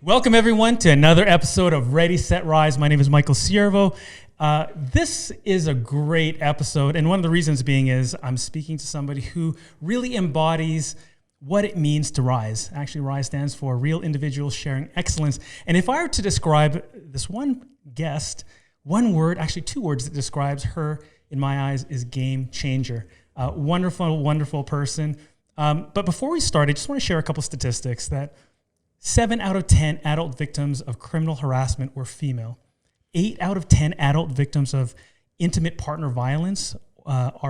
Welcome, everyone, to another episode of Ready, Set, Rise. My name is Michael Ciervo. This is a great episode, and one of the reasons being is I'm speaking to somebody who really embodies what it means to rise. Actually, RISE stands for Real Individuals Sharing Excellence. And if I were to describe this one guest, one word, actually two words that describes her, in my eyes, is game changer. Wonderful, wonderful person. But before we start, I just want to share a couple statistics that 7 out of 10 adult victims of criminal harassment were female. 8 out of 10 adult victims of intimate partner violence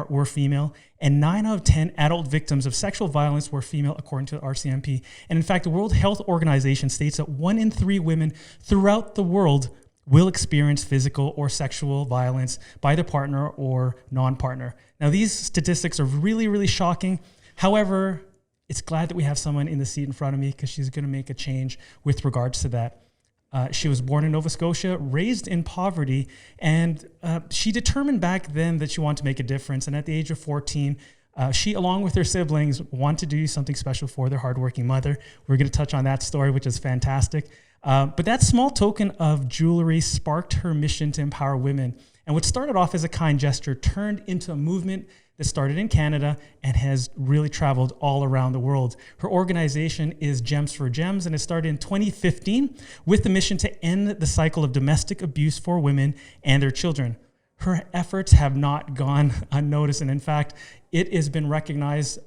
were female. And 9 out of 10 adult victims of sexual violence were female, according to the RCMP. And in fact, the World Health Organization states that 1 in 3 women throughout the world will experience physical or sexual violence by their partner or non-partner. Now, these statistics are really, really shocking. However, it's glad that we have someone in the seat in front of me because she's going to make a change with regards to that. She was born in Nova Scotia, raised in poverty, and she determined back then that she wanted to make a difference. And at the age of 14, she, along with her siblings, wanted to do something special for their hardworking mother. We're going to touch on that story, which is fantastic. But that small token of jewelry sparked her mission to empower women. And what started off as a kind gesture turned into a movement that started in Canada and has really traveled all around the world. Her organization is Gems for Gems, and it started in 2015 with the mission to end the cycle of domestic abuse for women and their children. Her efforts have not gone unnoticed, and in fact, it has been recognized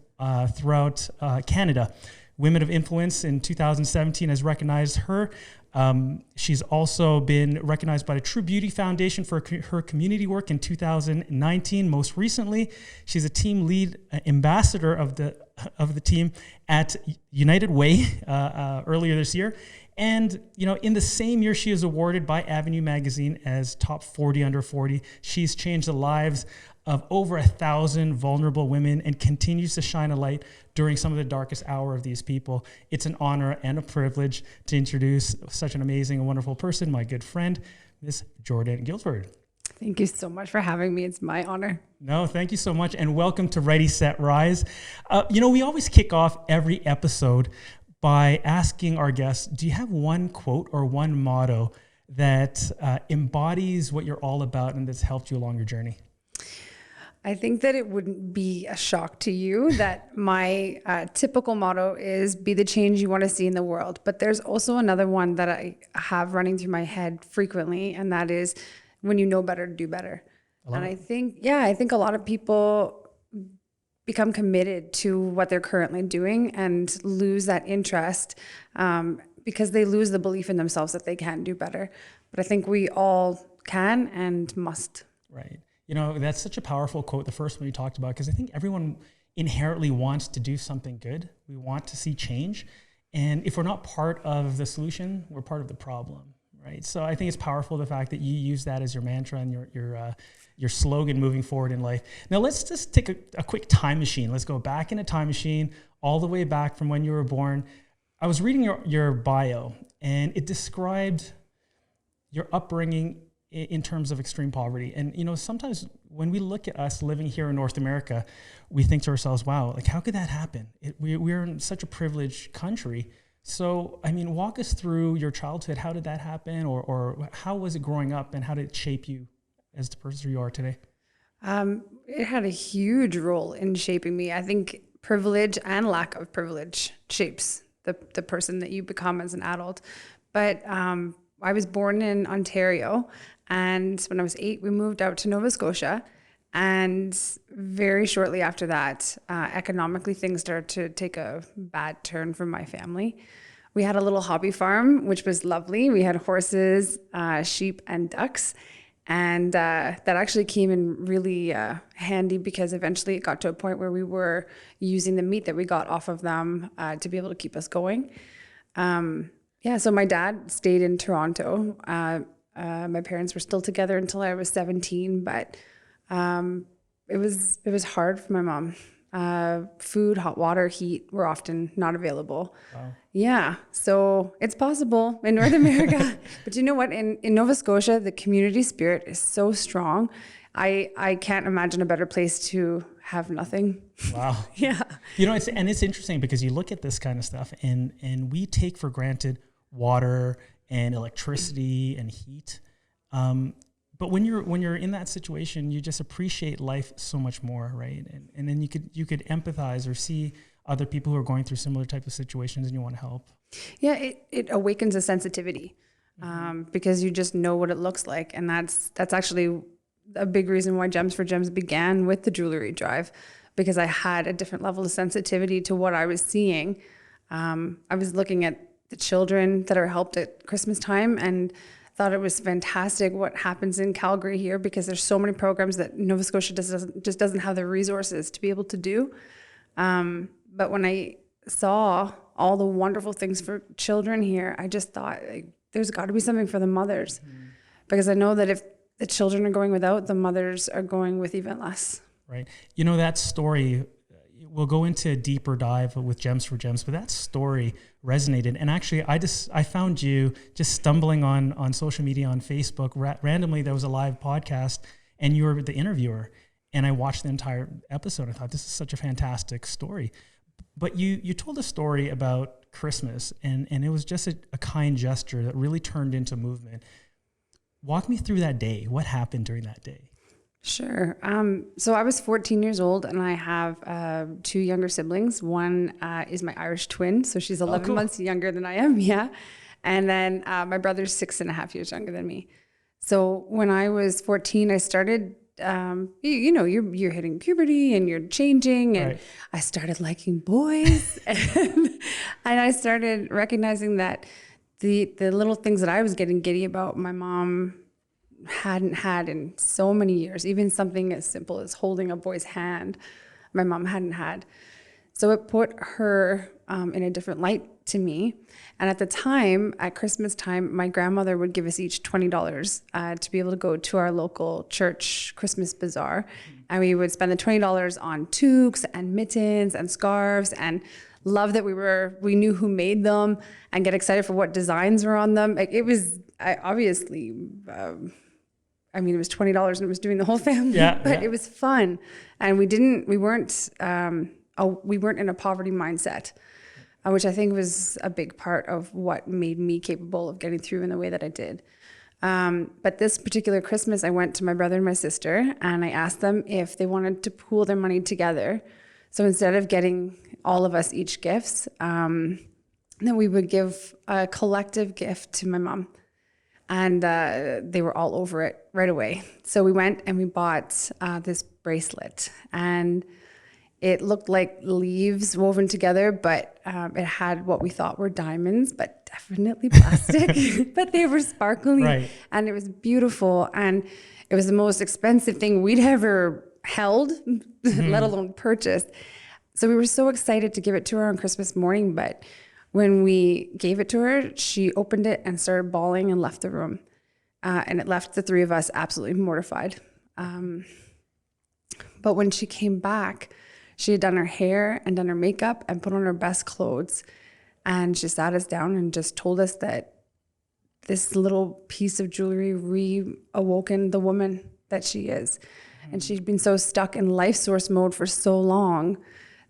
throughout Canada. Women of Influence in 2017 has recognized her. She's also been recognized by the True Beauty Foundation for her community work in 2019. Most recently, she's a team lead ambassador of the team at United Way earlier this year. And, in the same year, she is awarded by Avenue Magazine as Top 40 Under 40. She's changed the lives of over 1,000 vulnerable women and continues to shine a light during some of the darkest hour of these people. It's an honor and a privilege to introduce such an amazing and wonderful person, my good friend, Miss Jordan Guildford. Thank you so much for having me. It's my honor. No, thank you so much. And welcome to Ready, Set, Rise. We always kick off every episode by asking our guests, do you have one quote or one motto that embodies what you're all about and that's helped you along your journey? I think that it wouldn't be a shock to you that my typical motto is be the change you want to see in the world. But there's also another one that I have running through my head frequently, and that is when you know better, do better. And I think a lot of people become committed to what they're currently doing and lose that interest because they lose the belief in themselves that they can do better. But I think we all can and must. Right. That's such a powerful quote, the first one you talked about, because I think everyone inherently wants to do something good. We want to see change. And if we're not part of the solution, we're part of the problem, right? So I think it's powerful, the fact that you use that as your mantra and your slogan moving forward in life. Now, let's just take a quick time machine. Let's go back in a time machine all the way back from when you were born. I was reading your bio, and it described your upbringing in terms of extreme poverty. And, sometimes when we look at us living here in North America, we think to ourselves, wow, how could that happen? We're in such a privileged country. So, walk us through your childhood. How did that happen? Or how was it growing up, and how did it shape you as the person you are today? It had a huge role in shaping me. I think privilege and lack of privilege shapes the person that you become as an adult. But I was born in Ontario, and when I was 8, we moved out to Nova Scotia. And very shortly after that, economically, things started to take a bad turn for my family. We had a little hobby farm, which was lovely. We had horses, sheep, and ducks. And that actually came in really handy because eventually it got to a point where we were using the meat that we got off of them to be able to keep us going. So my dad stayed in Toronto. My parents were still together until I was 17, but it was hard for my mom. Food, hot water, heat were often not available. Wow. Yeah, so it's possible in North America. But you know what? In Nova Scotia, the community spirit is so strong. I can't imagine a better place to have nothing. Wow. Yeah. It's interesting because you look at this kind of stuff and we take for granted water and electricity and heat. But when you're in that situation, you just appreciate life so much more, right? And then you could empathize or see other people who are going through similar type of situations, and you want to help. Yeah, it awakens a sensitivity, because you just know what it looks like, and that's actually a big reason why Gems for Gems began with the jewelry drive, because I had a different level of sensitivity to what I was seeing. I was looking at the children that are helped at Christmas time and thought it was fantastic what happens in Calgary here, because there's so many programs that Nova Scotia just doesn't have the resources to be able to do. But when I saw all the wonderful things for children here, I just thought, like, there's got to be something for the mothers, because I know that if the children are going without, the mothers are going with even less. Right. You know, that story, we'll go into a deeper dive with Gems for Gems, but that story resonated. And actually, I found you just stumbling on social media, on Facebook. Randomly, there was a live podcast, and you were the interviewer. And I watched the entire episode. I thought, this is such a fantastic story. But you told a story about Christmas, and it was just a kind gesture that really turned into movement. Walk me through that day. What happened during that day? Sure. So I was 14 years old, and I have 2 younger siblings. One is my Irish twin, so she's 11 months younger than I am. Yeah. And then my brother's 6.5 years younger than me. So when I was 14, I started, you're hitting puberty and you're changing, and Right. I started liking boys, and I started recognizing that the little things that I was getting giddy about, my mom hadn't had in so many years. Even something as simple as holding a boy's hand, my mom hadn't had. So it put her in a different light to me. And at the time, at Christmas time, my grandmother would give us each $20 to be able to go to our local church Christmas bazaar. And we would spend the $20 on toques and mittens and scarves, and love that we knew who made them, and get excited for what designs were on them. Like, it was obviously, it was $20 and it was doing the whole family, but it was fun. And we weren't in a poverty mindset, which I think was a big part of what made me capable of getting through in the way that I did. But this particular Christmas, I went to my brother and my sister, and I asked them if they wanted to pool their money together. So instead of getting all of us each gifts, then we would give a collective gift to my mom. And they were all over it right away. So we went and we bought this bracelet, and it looked like leaves woven together, but it had what we thought were diamonds, but definitely plastic. But they were sparkly, right. And it was beautiful. And it was the most expensive thing we'd ever held, let alone purchased. So we were so excited to give it to her on Christmas morning, but when we gave it to her, she opened it and started bawling and left the room. And it left the 3 of us absolutely mortified. But when she came back, she had done her hair and done her makeup and put on her best clothes. And she sat us down and just told us that this little piece of jewelry reawoken the woman that she is. And she'd been so stuck in life source mode for so long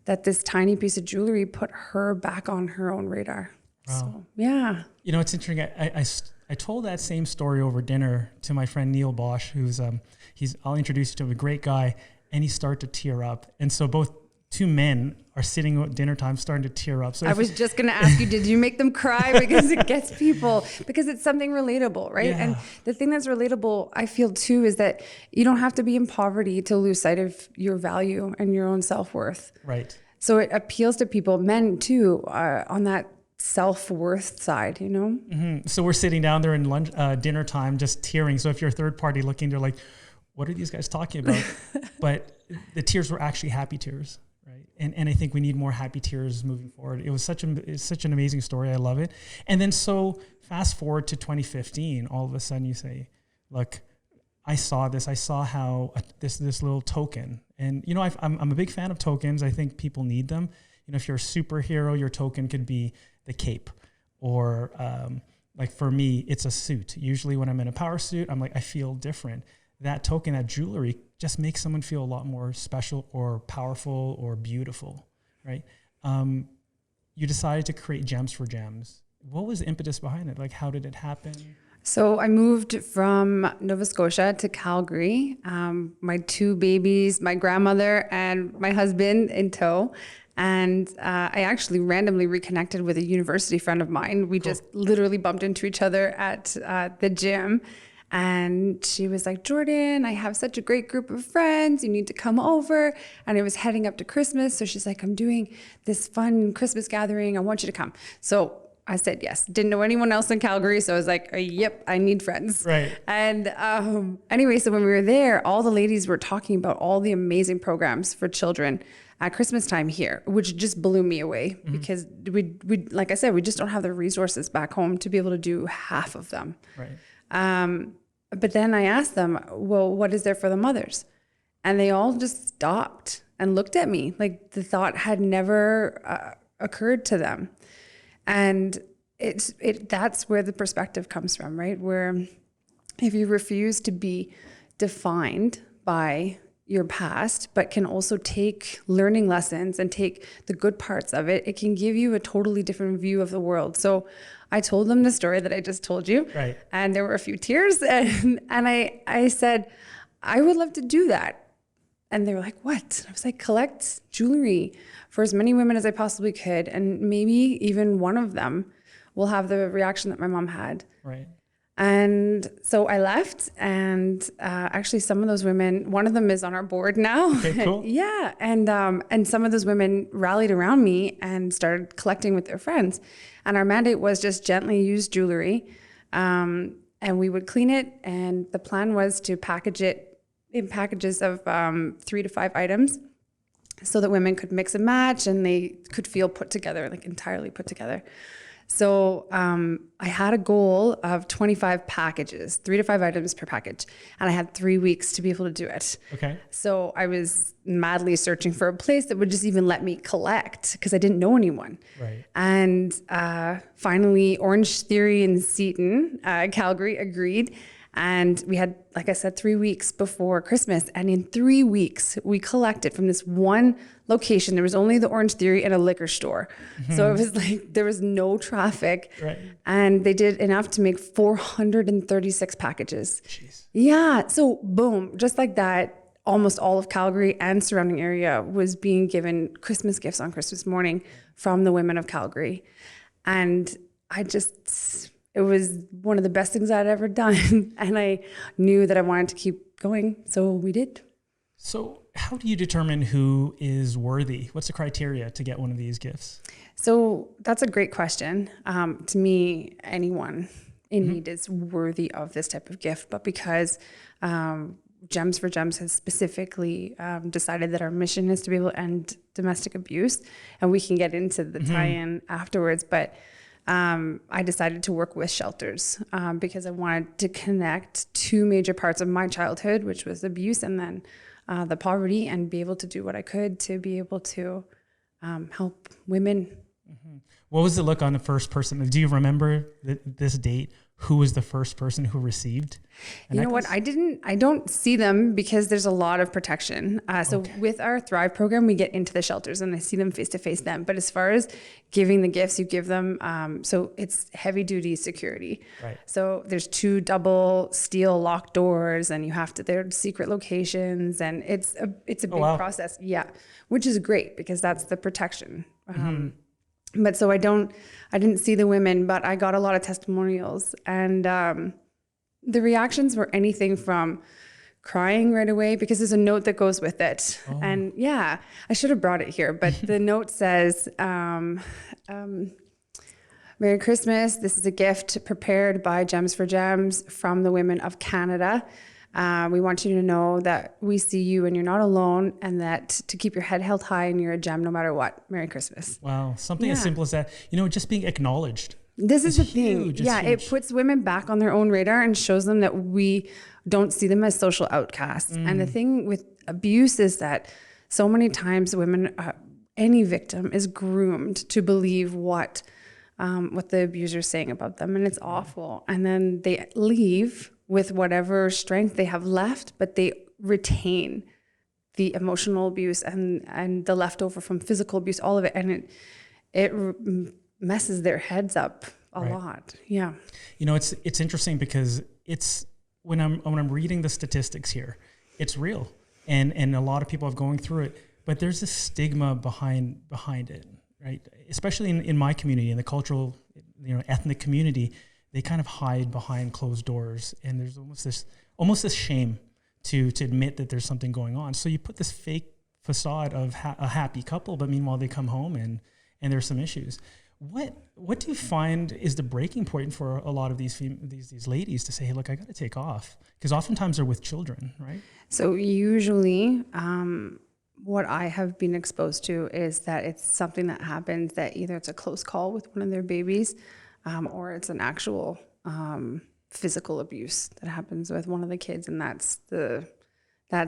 that this tiny piece of jewelry put her back on her own radar. Wow. So, yeah. You know, it's interesting. I told that same story over dinner to my friend Neil Bosch, who's I'll introduce you to him, a great guy, and he started to tear up. And so both 2 men are sitting at dinner time starting to tear up. So I was just going to ask you, did you make them cry? Because it gets people, because it's something relatable, right? Yeah. And the thing that's relatable, I feel too, is that you don't have to be in poverty to lose sight of your value and your own self-worth. Right. So it appeals to people, men too, on that self-worth side, you know? Mm-hmm. So we're sitting down there in dinner time, just tearing. So if you're a third party looking, they're like, what are these guys talking about? But the tears were actually happy tears. Right. And I think we need more happy tears moving forward. It was such an amazing story. I love it. And then so fast forward to 2015, all of a sudden you say, look, I saw this. I saw how this little token. And, you know, I'm a big fan of tokens. I think people need them. You know, if you're a superhero, your token could be the cape. Or like for me, it's a suit. Usually when I'm in a power suit, I'm like, I feel different. That token, that jewelry just makes someone feel a lot more special or powerful or beautiful, right? You decided to create Gems for Gems. What was the impetus behind it? Like, how did it happen? So I moved from Nova Scotia to Calgary. My two babies, my grandmother and my husband in tow. And I actually randomly reconnected with a university friend of mine. We just literally bumped into each other at the gym. And she was like, Jordan, I have such a great group of friends. You need to come over. And it was heading up to Christmas. So she's like, I'm doing this fun Christmas gathering. I want you to come. So I said yes. Didn't know anyone else in Calgary. So I was like, yep, I need friends. Right. And anyway, so when we were there, all the ladies were talking about all the amazing programs for children at Christmas time here, which just blew me away because we like I said, we just don't have the resources back home to be able to do half of them. Right. But then I asked them, well, what is there for the mothers? And they all just stopped and looked at me like the thought had never occurred to them. And that's where the perspective comes from, right? Where if you refuse to be defined by your past, but can also take learning lessons and take the good parts of it, it can give you a totally different view of the world. So I told them the story that I just told you. Right. And there were a few tears. And I said, I would love to do that. And they were like, what? I was like, collect jewelry for as many women as I possibly could. And maybe even one of them will have the reaction that my mom had. Right. And so I left, and actually some of those women, one of them is on our board now. Okay, cool. Yeah. And some of those women rallied around me and started collecting with their friends. And our mandate was just gently use jewelry. And we would clean it. And the plan was to package it in packages of 3 to 5 items so that women could mix and match and they could feel put together, like entirely put together. So I had a goal of 25 packages, 3 to 5 items per package. And I had 3 weeks to be able to do it. Okay. So I was madly searching for a place that would just even let me collect because I didn't know anyone. Right. And finally, Orange Theory in Seton, Calgary, agreed. And we had, like I said, 3 weeks before Christmas. And in 3 weeks, we collected from this one location. There was only the Orange Theory and a liquor store. Mm-hmm. So it was like there was no traffic. Right. And they did enough to make 436 packages. Jeez. Yeah. So boom, just like that, almost all of Calgary and surrounding area was being given Christmas gifts on Christmas morning from the women of Calgary. And it was one of the best things I'd ever done. And I knew that I wanted to keep going. So we did. So how do you determine who is worthy? What's the criteria to get one of these gifts? So that's a great question. To me, anyone in need is worthy of this type of gift. But because Gems for Gems has specifically decided that our mission is to be able to end domestic abuse, and we can get into the tie-in afterwards, but I decided to work with shelters because I wanted to connect 2 major parts of my childhood, which was abuse and then the poverty, and be able to do what I could to be able to help women. Mm-hmm. What was the look on the first person? Do you remember this date? Who was the first person who received? You know what? I don't see them because there's a lot of protection. So with our Thrive program, we get into the shelters and I see them face to face then. But as far as giving the gifts, you give them, so it's heavy duty security. Right. So there's 2 double steel locked doors and they're secret locations and it's a big process. Yeah. Which is great because that's the protection. But so I didn't see the women, but I got a lot of testimonials and the reactions were anything from crying right away because there's a note that goes with it. Oh. And yeah, I should have brought it here, but the note says, Merry Christmas. This is a gift prepared by Gems for Gems from the women of Canada. We want you to know that we see you and you're not alone, and that to keep your head held high and you're a gem no matter what. Merry Christmas. Wow. Something as simple as that, just being acknowledged. This is the thing. Yeah, it puts women back on their own radar and shows them that we don't see them as social outcasts. And the thing with abuse is that so many times women, any victim is groomed to believe what the abuser is saying about them, and it's awful. And then they leave with whatever strength they have left, but they retain the emotional abuse and the leftover from physical abuse, all of it. And it messes their heads up a lot. Yeah. You know, it's interesting because it's when I'm reading the statistics here, it's real, and a lot of people are going through it, but there's this stigma behind it, right? Especially in my community, in the cultural, ethnic community, they kind of hide behind closed doors, and there's almost this shame to admit that there's something going on. So you put this fake facade of a happy couple, but meanwhile they come home and there's some issues. What do you find is the breaking point for a lot of these ladies to say, hey, look, I got to take off? Because oftentimes they're with children, right? So usually what I have been exposed to is that it's something that happens that either it's a close call with one of their babies or it's an actual physical abuse that happens with one of the kids. And that's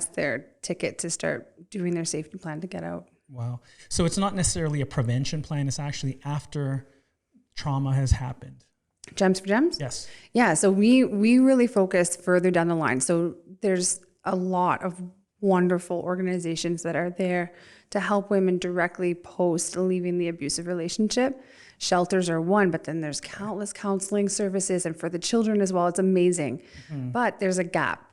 their ticket to start doing their safety plan to get out. Wow. So it's not necessarily a prevention plan. It's actually after trauma has happened. Gems for Gems? Yes. Yeah. So we really focus further down the line. So there's a lot of wonderful organizations that are there to help women directly post leaving the abusive relationship. Shelters are one, but then there's countless counseling services, and for the children as well. It's amazing. Mm-hmm. But there's a gap.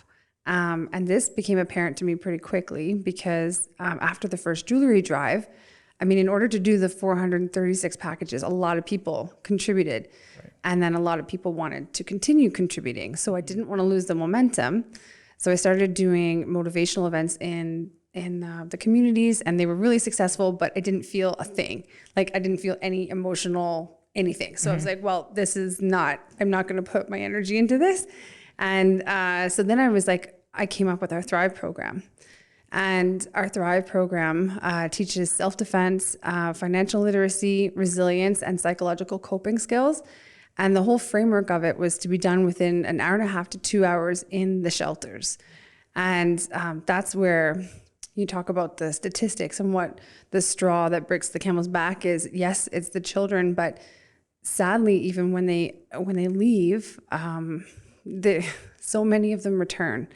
And this became apparent to me pretty quickly because after the first jewelry drive, I mean, in order to do the 436 packages, a lot of people contributed. Right. And then a lot of people wanted to continue contributing. So I didn't want to lose the momentum. So I started doing motivational events in the communities, and they were really successful, but I didn't feel a thing. Like I didn't feel any emotional anything. So I was like, well, I'm not going to put my energy into this. And so then I was like, I came up with our Thrive program. And our Thrive program teaches self-defense, financial literacy, resilience, and psychological coping skills. And the whole framework of it was to be done within an hour and a half to 2 hours in the shelters. And that's where you talk about the statistics and what the straw that breaks the camel's back is. Yes, it's the children, but sadly, even when they leave, so many of them return.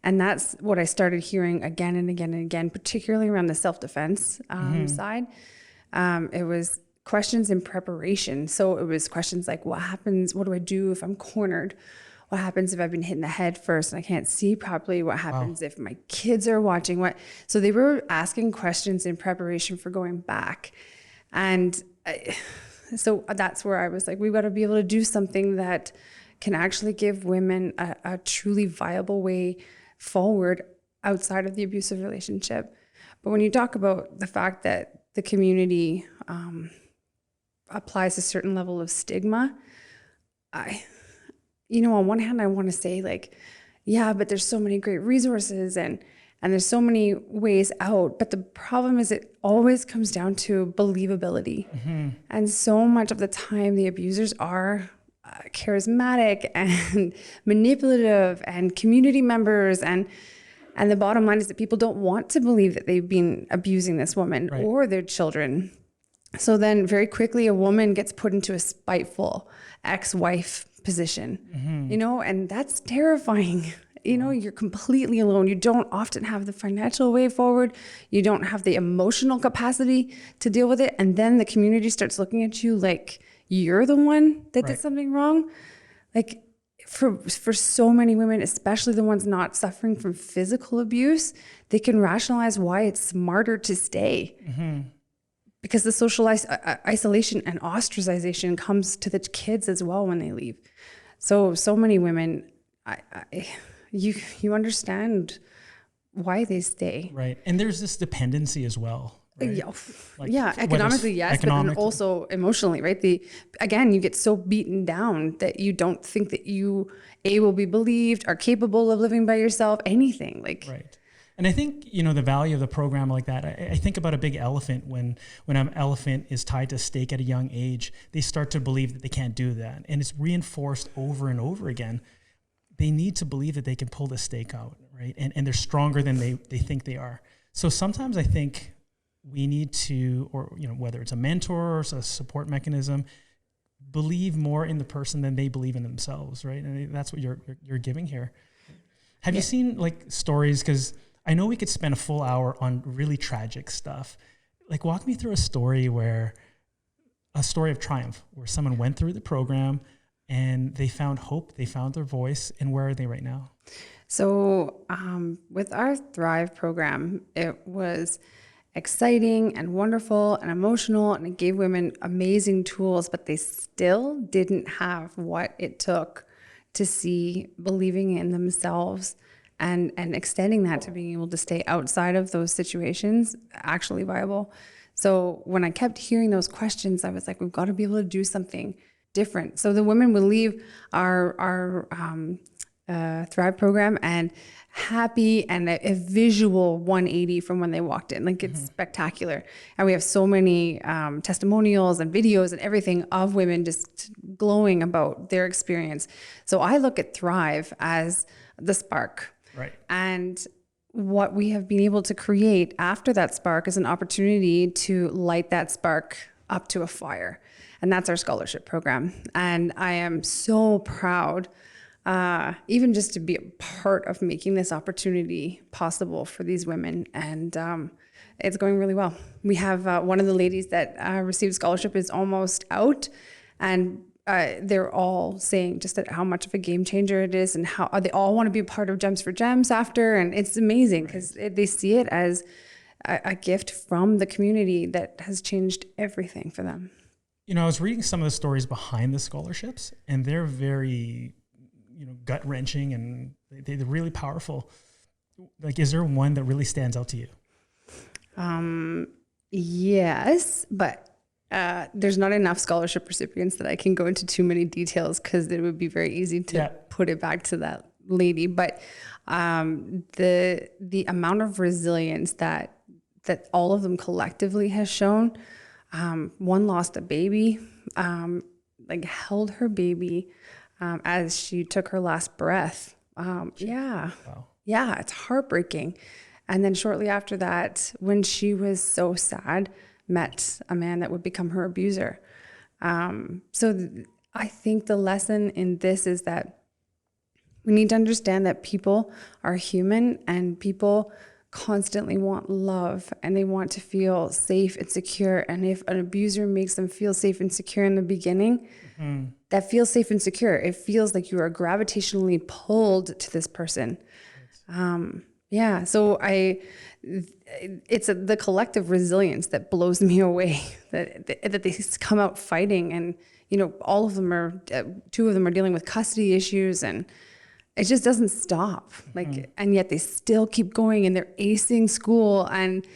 And that's what I started hearing again and again and again, particularly around the self-defense side. It was questions in preparation. So it was questions like, what happens? What do I do if I'm cornered? What happens if I've been hit in the head first and I can't see properly? What happens if my kids are watching? So they were asking questions in preparation for going back. And so that's where I was like, we've got to be able to do something that can actually give women a truly viable way forward outside of the abusive relationship. But when you talk about the fact that the community applies a certain level of stigma, on one hand, I want to say like, yeah, but there's so many great resources and there's so many ways out. But the problem is it always comes down to believability. Mm-hmm. And so much of the time the abusers are charismatic and manipulative and community members, and the bottom line is that people don't want to believe that they've been abusing this woman right. or their children. So then very quickly a woman gets put into a spiteful ex-wife position, and that's terrifying. You're completely alone. You don't often have the financial way forward. You don't have the emotional capacity to deal with it. And then the community starts looking at you like you're the one that right. did something wrong. Like for so many women, especially the ones not suffering from physical abuse, they can rationalize why it's smarter to stay. Mm-hmm. Because the social isolation and ostracization comes to the kids as well when they leave. So many women, you understand why they stay. Right. And there's this dependency as well. Right? Yeah, economically, yes, but then also emotionally, right? Again, you get so beaten down that you don't think that you, will be believed, are capable of living by yourself, anything. Right. And I think, the value of the program like that, I think about a big elephant. When an elephant is tied to a stake at a young age, they start to believe that they can't do that. And it's reinforced over and over again. They need to believe that they can pull the stake out, right? And they're stronger than they think they are. So sometimes I think we need to, or whether it's a mentor or it's a support mechanism, believe more in the person than they believe in themselves, right? And that's what you're giving here. Have you seen stories? Because I know we could spend a full hour on really tragic stuff. Walk me through a story where a story of triumph where someone went through the program and they found hope, they found their voice, and where are they right now? So with our Thrive program, it was exciting and wonderful and emotional, and it gave women amazing tools, but they still didn't have what it took to see believing in themselves and extending that to being able to stay outside of those situations actually viable. So when I kept hearing those questions, I was like, we've got to be able to do something different. So the women would leave our Thrive program and happy and a visual 180 from when they walked in. Like, it's spectacular. And we have so many testimonials and videos and everything of women just glowing about their experience. So I look at Thrive as the spark. Right. And what we have been able to create after that spark is an opportunity to light that spark up to a fire. And that's our scholarship program. And I am so proud, even just to be a part of making this opportunity possible for these women. And it's going really well. We have one of the ladies that received scholarship is almost out, and they're all saying just that how much of a game changer it is, and how they all want to be a part of Gems for Gems after. And it's amazing because they see it as a gift from the community that has changed everything for them. You know, I was reading some of the stories behind the scholarships, and they're very, gut wrenching, and they're really powerful. Like, is there one that really stands out to you? Yes, but there's not enough scholarship recipients that I can go into too many details, because it would be very easy to put it back to that lady. But the amount of resilience that all of them collectively has shown. One lost a baby, held her baby as she took her last breath. Wow. Yeah, it's heartbreaking. And then shortly after that, when she was so sad, met a man that would become her abuser. I think the lesson in this is that we need to understand that people are human, and people constantly want love, and they want to feel safe and secure. And if an abuser makes them feel safe and secure in the beginning, that feels safe and secure. It feels like you are gravitationally pulled to this person. So it's the collective resilience that blows me away, that they come out fighting, and, all of them are, two of them are dealing with custody issues, and it just doesn't stop. And yet they still keep going, and they're acing school, and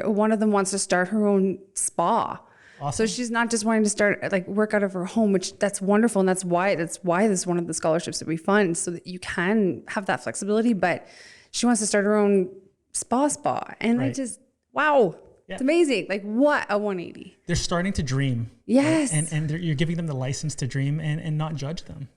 one of them wants to start her own spa. Awesome. So she's not just wanting to start work out of her home, which that's wonderful. And that's why this is one of the scholarships that we fund, so that you can have that flexibility. But she wants to start her own spa. And I just, wow. Yeah. It's amazing. What a 180. They're starting to dream. Yes. Right? And you're giving them the license to dream and not judge them.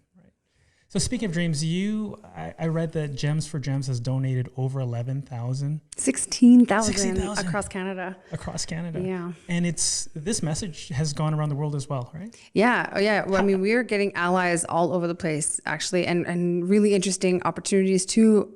So speaking of dreams, I read that Gems for Gems has donated over 11,000. 16,000 across Canada. Across Canada. Yeah. And this message has gone around the world as well, right? Yeah. Oh, yeah. Well, we are getting allies all over the place, actually, and really interesting opportunities too.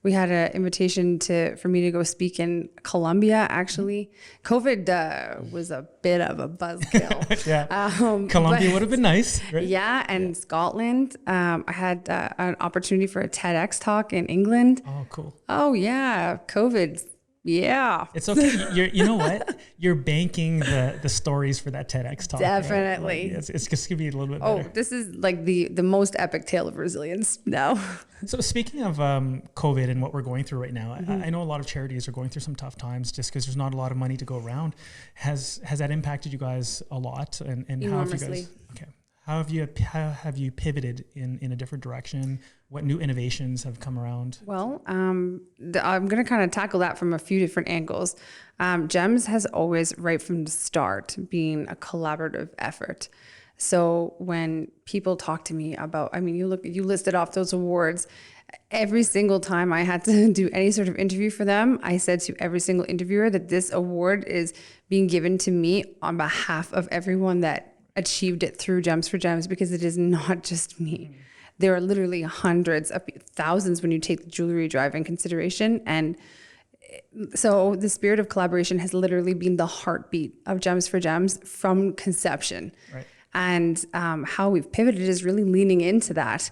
We had an invitation for me to go speak in Colombia, actually. COVID was a bit of a buzzkill. Yeah. Colombia would have been nice, right? Yeah, and Scotland. I had an opportunity for a TEDx talk in England. Oh, cool. Oh, yeah. COVID. Yeah. It's okay. You know what? You're banking the stories for that TEDx talk. Definitely. Right? It's just going to be a little bit better. Oh, this is the most epic tale of resilience now. So speaking of COVID and what we're going through right now, I know a lot of charities are going through some tough times just because there's not a lot of money to go around. Has that impacted you guys a lot? And how have you guys? Okay. How have you pivoted in a different direction? What new innovations have come around? Well, I'm going to kind of tackle that from a few different angles. GEMS has always, right from the start, been a collaborative effort. So when people talk to me about, you listed off those awards. Every single time I had to do any sort of interview for them, I said to every single interviewer that this award is being given to me on behalf of everyone that achieved it through Gems for Gems, because it is not just me. There are literally hundreds of thousands when you take the jewelry drive in consideration. And So the spirit of collaboration has literally been the heartbeat of Gems for Gems from conception. Right. And how we've pivoted is really leaning into that.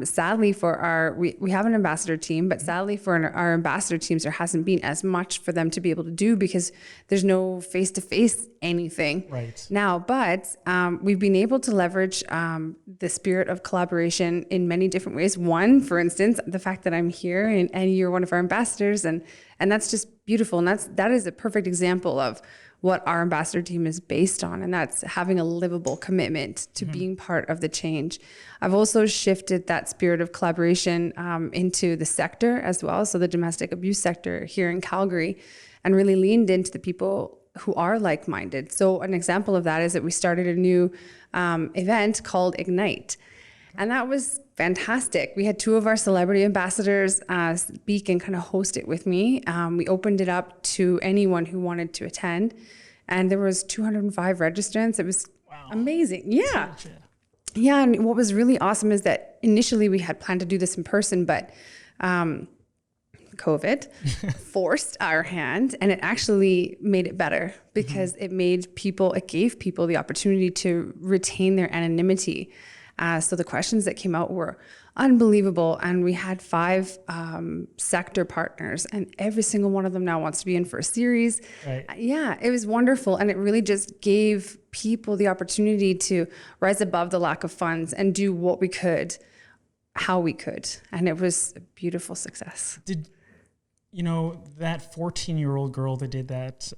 Sadly for we have an ambassador team, but sadly for our ambassador teams, there hasn't been as much for them to be able to do because there's no face-to-face anything right now. But we've been able to leverage the spirit of collaboration in many different ways. One, for instance, the fact that I'm here and you're one of our ambassadors, and that's just beautiful. And that is a perfect example of what our ambassador team is based on, and that's having a livable commitment to being part of the change. I've also shifted that spirit of collaboration into the sector as well, so the domestic abuse sector here in Calgary, and really leaned into the people who are like-minded. So an example of that is that we started a new event called Ignite, and that was fantastic. We had 2 of our celebrity ambassadors speak and kind of host it with me. We opened it up to anyone who wanted to attend, and there was 205 registrants. It was amazing. Yeah. Yeah, and what was really awesome is that initially we had planned to do this in person, but COVID forced our hand, and it actually made it better because it gave people the opportunity to retain their anonymity. So the questions that came out were unbelievable. And we had 5 sector partners, and every single one of them now wants to be in for a series. Right. Yeah, it was wonderful. And it really just gave people the opportunity to rise above the lack of funds and do what we could, how we could. And it was a beautiful success. Did you know that 14-year-old girl that did that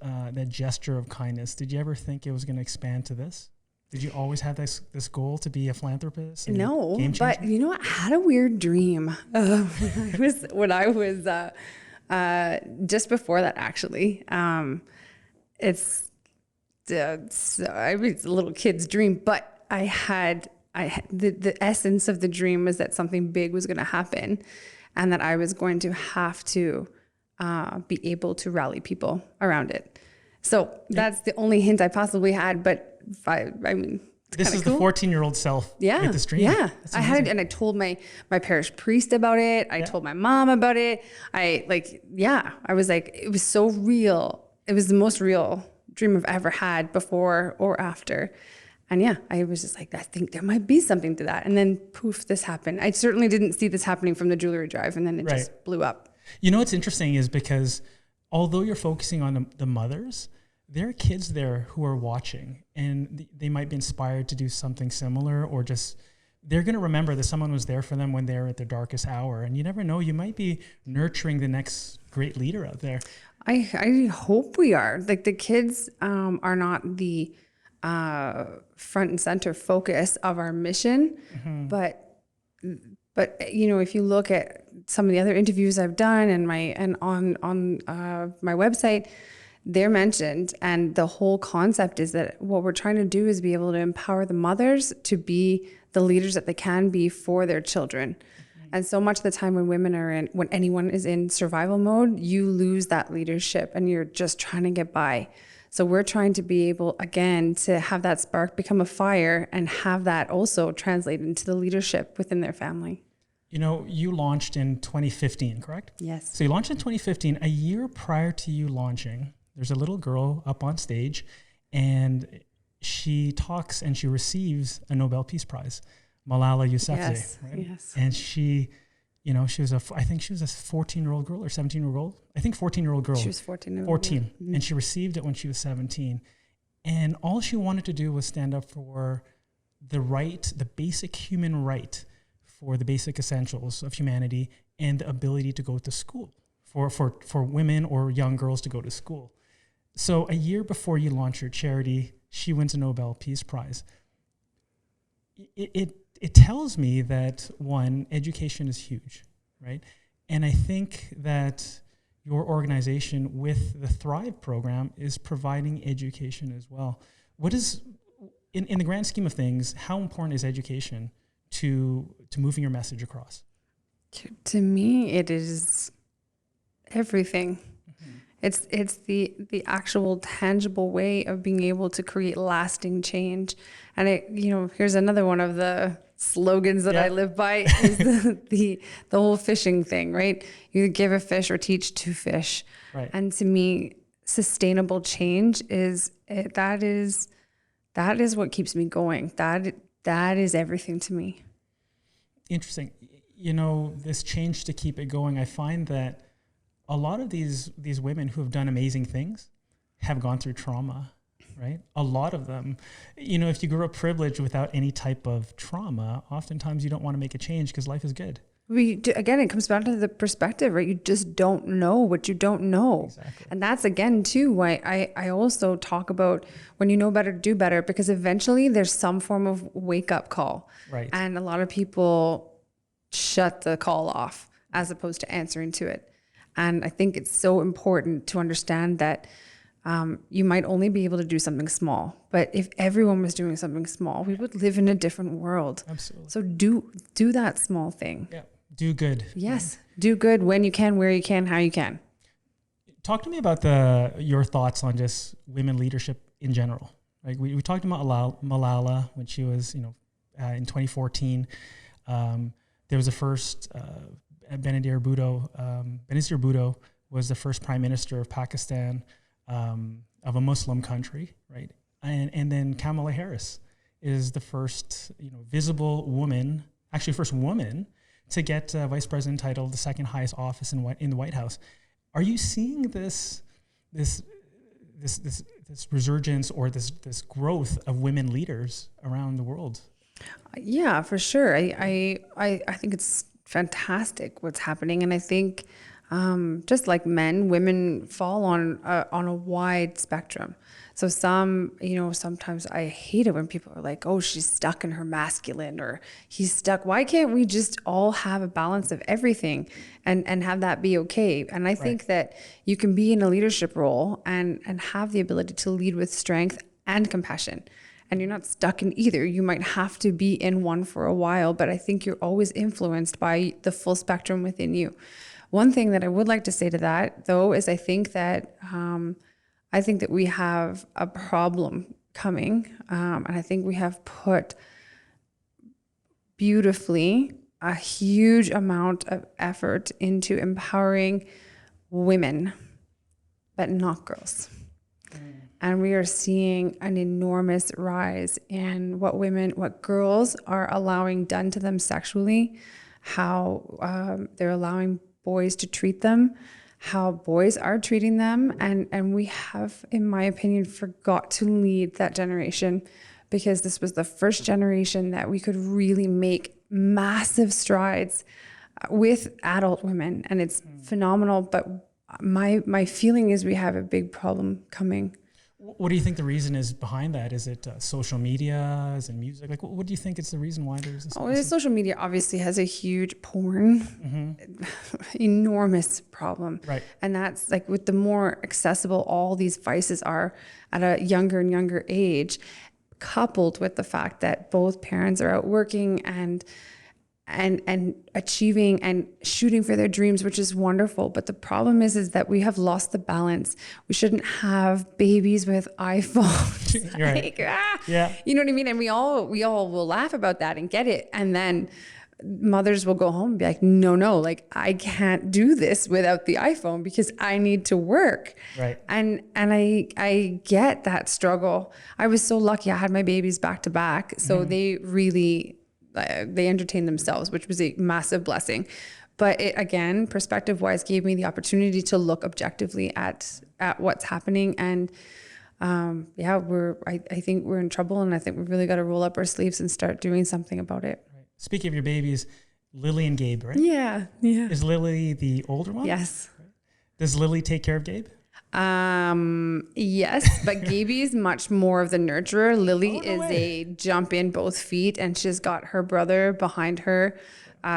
gesture of kindness? Did you ever think it was going to expand to this? Did you always have this goal to be a philanthropist? No, but you know what? I had a weird dream when I was just before that, actually. I was a little kid's dream, but I had the essence of the dream was that something big was going to happen, and that I was going to have to be able to rally people around it. So that's the only hint I possibly had, but I mean, this is cool. The 14-year-old self with this dream. Yeah, I had it, and I told my parish priest about it. I told my mom about it. I was like, it was so real. It was the most real dream I've ever had before or after. And yeah, I was just like, I think there might be something to that. And then poof, this happened. I certainly didn't see this happening from the jewelry drive, and then it just blew up. You know what's interesting is because although you're focusing on the mothers, there are kids there who are watching, and they might be inspired to do something similar, or just they're going to remember that someone was there for them when they're at their darkest hour. And you never know, you might be nurturing the next great leader out there. I hope we are. Like, the kids are not the front and center focus of our mission, but you know, if you look at some of the other interviews I've done and on my website, they're mentioned, and the whole concept is that what we're trying to do is be able to empower the mothers to be the leaders that they can be for their children. And so much of the time when anyone is in survival mode, you lose that leadership and you're just trying to get by. So we're trying to be able, again, to have that spark become a fire and have that also translate into the leadership within their family. You know, you launched in 2015, correct? Yes. So you launched in 2015. A year prior to you launching, there's a little girl up on stage, and she talks and she receives a Nobel Peace Prize, Malala Yousafzai. Yes, right? yes. And she, you know, I think she was a 14-year-old girl or 17-year-old. I think 14-year-old girl. She was 14. 14. Yeah. Mm-hmm. And she received it when she was 17. And all she wanted to do was stand up for the basic human right, for the basic essentials of humanity and the ability to go to school, for women or young girls to go to school. So a year before you launch your charity, she wins a Nobel Peace Prize. It tells me that, one, education is huge, right? And I think that your organization with the Thrive program is providing education as well. What is, in the grand scheme of things, how important is education to moving your message across? To me, it is everything. It's the actual tangible way of being able to create lasting change. And here's another one of the slogans that I live by is the whole fishing thing, right? You give a fish or teach to fish. Right. And to me, sustainable change that is what keeps me going. That is everything to me. Interesting. You know, this change to keep it going, I find that a lot of these women who have done amazing things have gone through trauma, right? A lot of them. You know, if you grew up privileged without any type of trauma, oftentimes you don't want to make a change because life is good. Again, it comes back to the perspective, right? You just don't know what you don't know. Exactly. And that's, again, too, why I also talk about when you know better, do better, because eventually there's some form of wake-up call. Right. And a lot of people shut the call off as opposed to answering to it. And I think it's so important to understand that you might only be able to do something small, but if everyone was doing something small, we would live in a different world. Absolutely. So do that small thing. Yeah. Do good. Yes. Do good when you can, where you can, how you can. Talk to me about your thoughts on just women leadership in general. Like we talked about Malala when she was, in 2014. There was a first, Benazir Bhutto was the first prime minister of Pakistan, of a Muslim country, right? And then Kamala Harris is the first, visible woman, actually first woman to get vice president title, the second highest office in the White House. Are you seeing this resurgence or this growth of women leaders around the world? Yeah, for sure. I think it's fantastic what's happening, and I think just like men, women fall on a wide spectrum. So sometimes I hate it when people are like, "Oh, she's stuck in her masculine," or "He's stuck." Why can't we just all have a balance of everything and have that be okay? And I think that you can be in a leadership role and have the ability to lead with strength and compassion. And you're not stuck in either. You might have to be in one for a while, but I think you're always influenced by the full spectrum within you. One thing that I would like to say to that, though, is I think that we have a problem coming, and I think we have put beautifully a huge amount of effort into empowering women, but not girls. And we are seeing an enormous rise in what girls are allowing done to them sexually, how they're allowing boys to treat them, how boys are treating them. And we have, in my opinion, forgot to lead that generation, because this was the first generation that we could really make massive strides with adult women. And it's phenomenal. But my feeling is we have a big problem coming. What do you think the reason is behind that? Is it social media? Is it music? Like, what do you think is the reason why there's this? Social media obviously has a huge porn, enormous problem. Right. And that's like, with the more accessible all these vices are at a younger and younger age, coupled with the fact that both parents are out working and achieving and shooting for their dreams, which is wonderful. But the problem is that we have lost the balance. We shouldn't have babies with iPhones. Right. Yeah. You know what I mean? And we all will laugh about that and get it. And then mothers will go home and be like, no, like, I can't do this without the iPhone because I need to work. Right. And I get that struggle. I was so lucky. I had my babies back to back. So they really, they entertained themselves, which was a massive blessing. But it, again, perspective wise, gave me the opportunity to look objectively at what's happening. And I think we're in trouble, and I think we've really got to roll up our sleeves and start doing something about it. Right. Speaking of your babies, Lily and Gabe, right? Yeah. Is Lily the older one? Yes. Does Lily take care of Gabe? Yes, but Gaby is much more of the nurturer. Lily is a jump in both feet, and she's got her brother behind her.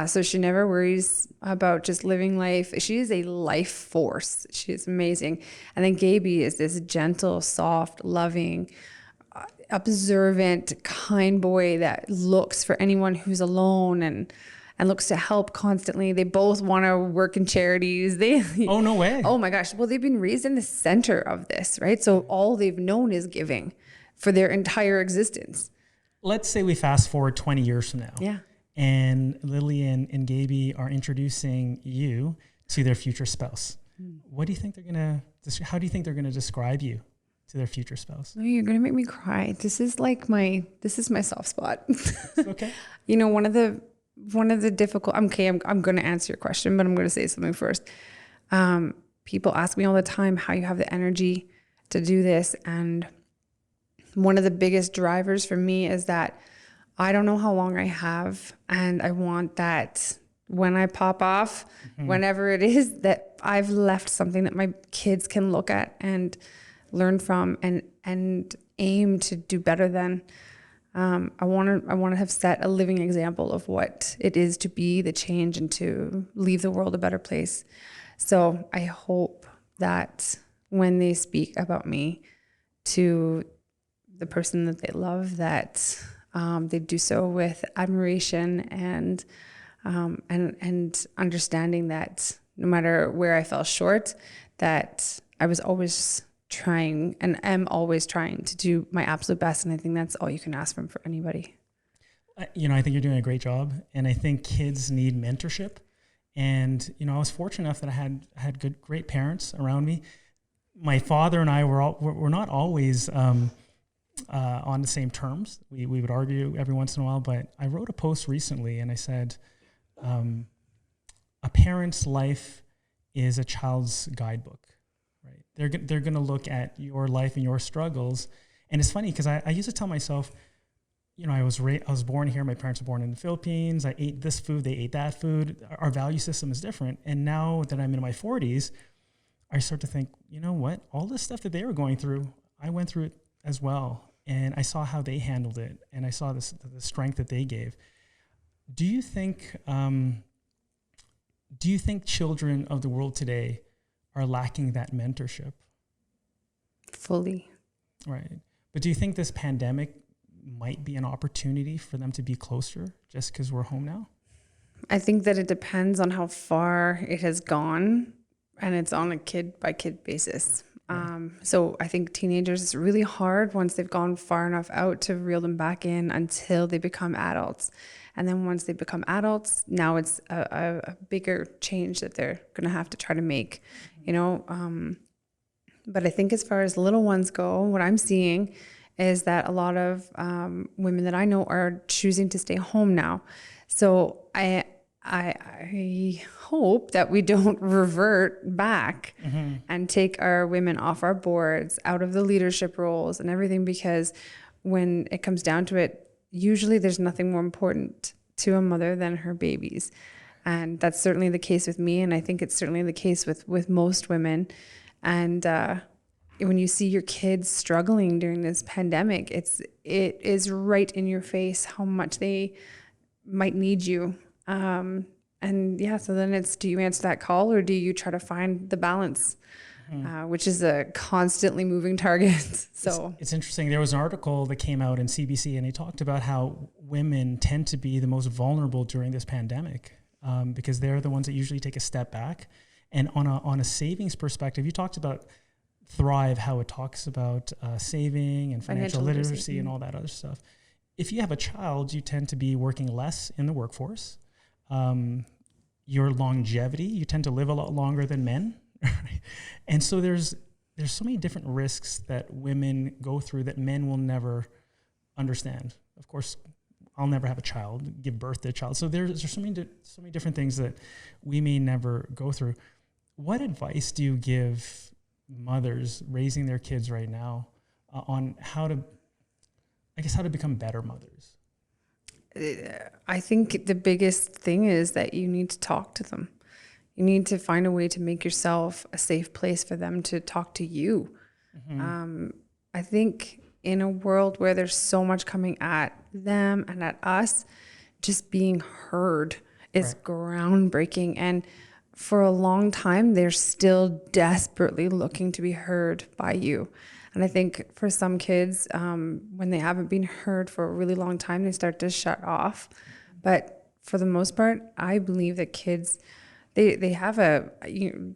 So she never worries about just living life. She is a life force. She is amazing. And then Gaby is this gentle, soft, loving, observant, kind boy that looks for anyone who's alone and looks to help constantly. They both want to work in charities. Oh, no way. Oh my gosh. Well, they've been raised in the center of this, right? So all they've known is giving for their entire existence. let's say we fast forward 20 years from now. Yeah. And Lillian and Gabe are introducing you to their future spouse. What do you think how do you think they're going to describe you to their future spouse? Oh, you're going to make me cry. This is my soft spot. Okay. You know, one of the difficult, I'm going to answer your question, but I'm going to say something first. People ask me all the time how you have the energy to do this. And one of the biggest drivers for me is that I don't know how long I have. And I want that when I pop off, whenever it is, that I've left something that my kids can look at and learn from and aim to do better than. I want to have set a living example of what it is to be the change and to leave the world a better place. So I hope that when they speak about me to the person that they love, that they do so with admiration and understanding that no matter where I fell short, that I was always trying and am always trying to do my absolute best. And I think that's all you can ask from for anybody. You know, I think you're doing a great job, and I think kids need mentorship. And, you know, I was fortunate enough that I had great parents around me. My father and I were not always on the same terms. We would argue every once in a while, but I wrote a post recently and I said, a parent's life is a child's guidebook, right? They're going to look at your life and your struggles. And it's funny because I used to tell myself, you know, I was born here. My parents were born in the Philippines. I ate this food. They ate that food. Our value system is different. And now that I'm in my 40s, I start to think, you know what? All this stuff that they were going through, I went through it as well. And I saw how they handled it. And I saw the strength that they gave. Do you think children of the world today are lacking that mentorship? Fully. Right. But do you think this pandemic might be an opportunity for them to be closer just because we're home now? I think that it depends on how far it has gone, and it's on a kid by kid basis. So I think teenagers, it's really hard once they've gone far enough out to reel them back in until they become adults. And then once they become adults, now it's a bigger change that they're going to have to try to make, you know. But I think as far as little ones go, what I'm seeing is that a lot of women that I know are choosing to stay home now. So I hope that we don't revert back and take our women off our boards, out of the leadership roles and everything, because when it comes down to it, usually there's nothing more important to a mother than her babies. And that's certainly the case with me. And I think it's certainly the case with most women. And when you see your kids struggling during this pandemic, it is right in your face how much they might need you. And yeah, so then it's, do you answer that call or do you try to find the balance, which is a constantly moving target. So it's interesting. There was an article that came out in CBC and they talked about how women tend to be the most vulnerable during this pandemic because they're the ones that usually take a step back. And on a savings perspective, you talked about Thrive, how it talks about saving and financial literacy and all that other stuff. If you have a child, you tend to be working less in the workforce. Your longevity, you tend to live a lot longer than men. And so there's so many different risks that women go through that men will never understand. Of course, I'll never have a child, give birth to a child. So there's so many different things that we may never go through. What advice do you give mothers raising their kids right now on how to become better mothers? I think the biggest thing is that you need to talk to them. You need to find a way to make yourself a safe place for them to talk to you. I think in a world where there's so much coming at them and at us, just being heard is groundbreaking. And for a long time, they're still desperately looking to be heard by you. And I think for some kids, when they haven't been heard for a really long time, they start to shut off. But for the most part, I believe that kids they have a,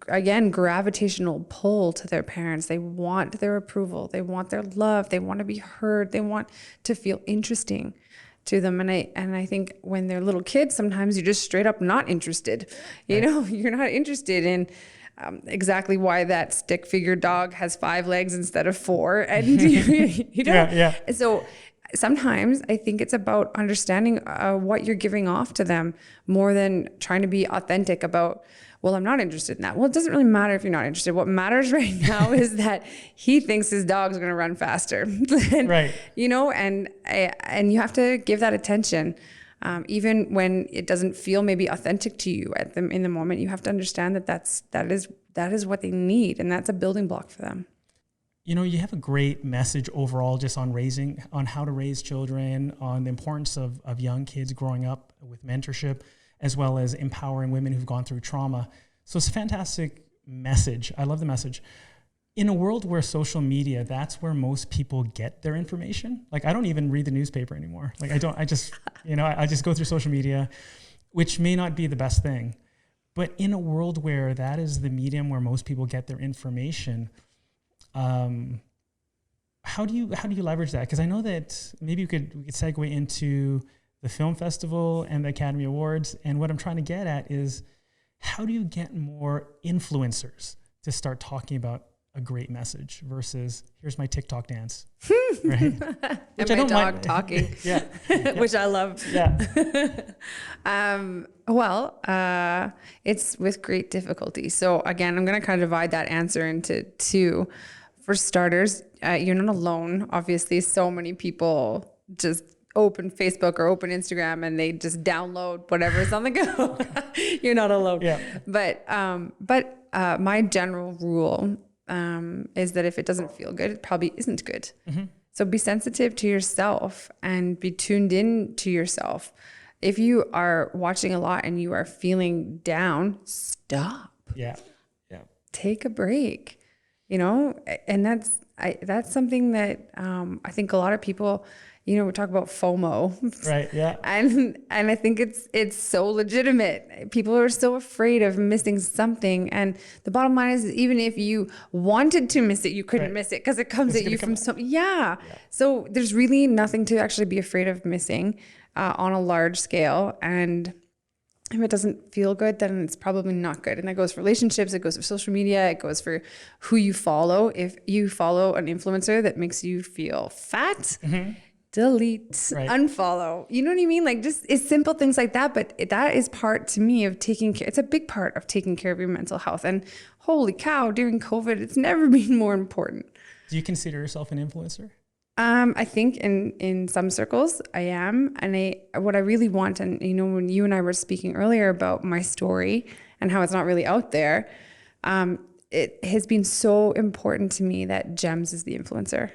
again, gravitational pull to their parents. They want their approval. They want their love. They want to be heard. They want to feel interesting to them. And I think when they're little kids, sometimes you're just straight up not interested. You know, you're not interested in exactly why that stick figure dog has 5 legs instead of 4. And you know, so sometimes I think it's about understanding what you're giving off to them more than trying to be authentic about, well, I'm not interested in that. Well, it doesn't really matter if you're not interested. What matters right now is that he thinks his dog's going to run faster. And, right. You know, and you have to give that attention. Even when it doesn't feel maybe authentic to you in the moment, you have to understand that is what they need. And that's a building block for them. You know, you have a great message overall just on how to raise children, on the importance of young kids growing up with mentorship, as well as empowering women who've gone through trauma. So it's a fantastic message. I love the message. In a world where social media, that's where most people get their information. Like, I don't even read the newspaper anymore. Like, I just go through social media, which may not be the best thing. But in a world where that is the medium where most people get their information, how do you leverage that? Because I know that maybe we could segue into the film festival and the Academy Awards. And what I'm trying to get at is, how do you get more influencers to start talking about a great message versus here's my TikTok dance, right? Which and my dog talking, yeah, which I love. Yeah. It's with great difficulty. So again, I'm going to kind of divide that answer into 2. For starters, you're not alone. Obviously, so many people just open Facebook or open Instagram and they just download whatever's on the go. You're not alone. Yeah. But my general rule is that if it doesn't feel good, it probably isn't good. Mm-hmm. So be sensitive to yourself and be tuned in to yourself. If you are watching a lot and you are feeling down, stop. Yeah. Take a break. You know, and that's something that I think a lot of people, you know, we talk about FOMO, right? Yeah, and I think it's so legitimate. People are so afraid of missing something, and the bottom line is, even if you wanted to miss it, you couldn't miss it because it comes at you from yeah. So there's really nothing to actually be afraid of missing on a large scale, and if it doesn't feel good, then it's probably not good. And that goes for relationships, it goes for social media, it goes for who you follow. If you follow an influencer that makes you feel fat, delete, unfollow. You know what I mean? Like, just it's simple things like that. But that is part, to me, of taking care. It's a big part of taking care of your mental health. And holy cow, during COVID, it's never been more important. Do you consider yourself an influencer? I think in some circles I am. And what I really want, and you know, when you and I were speaking earlier about my story and how it's not really out there, it has been so important to me that Gems is the influencer.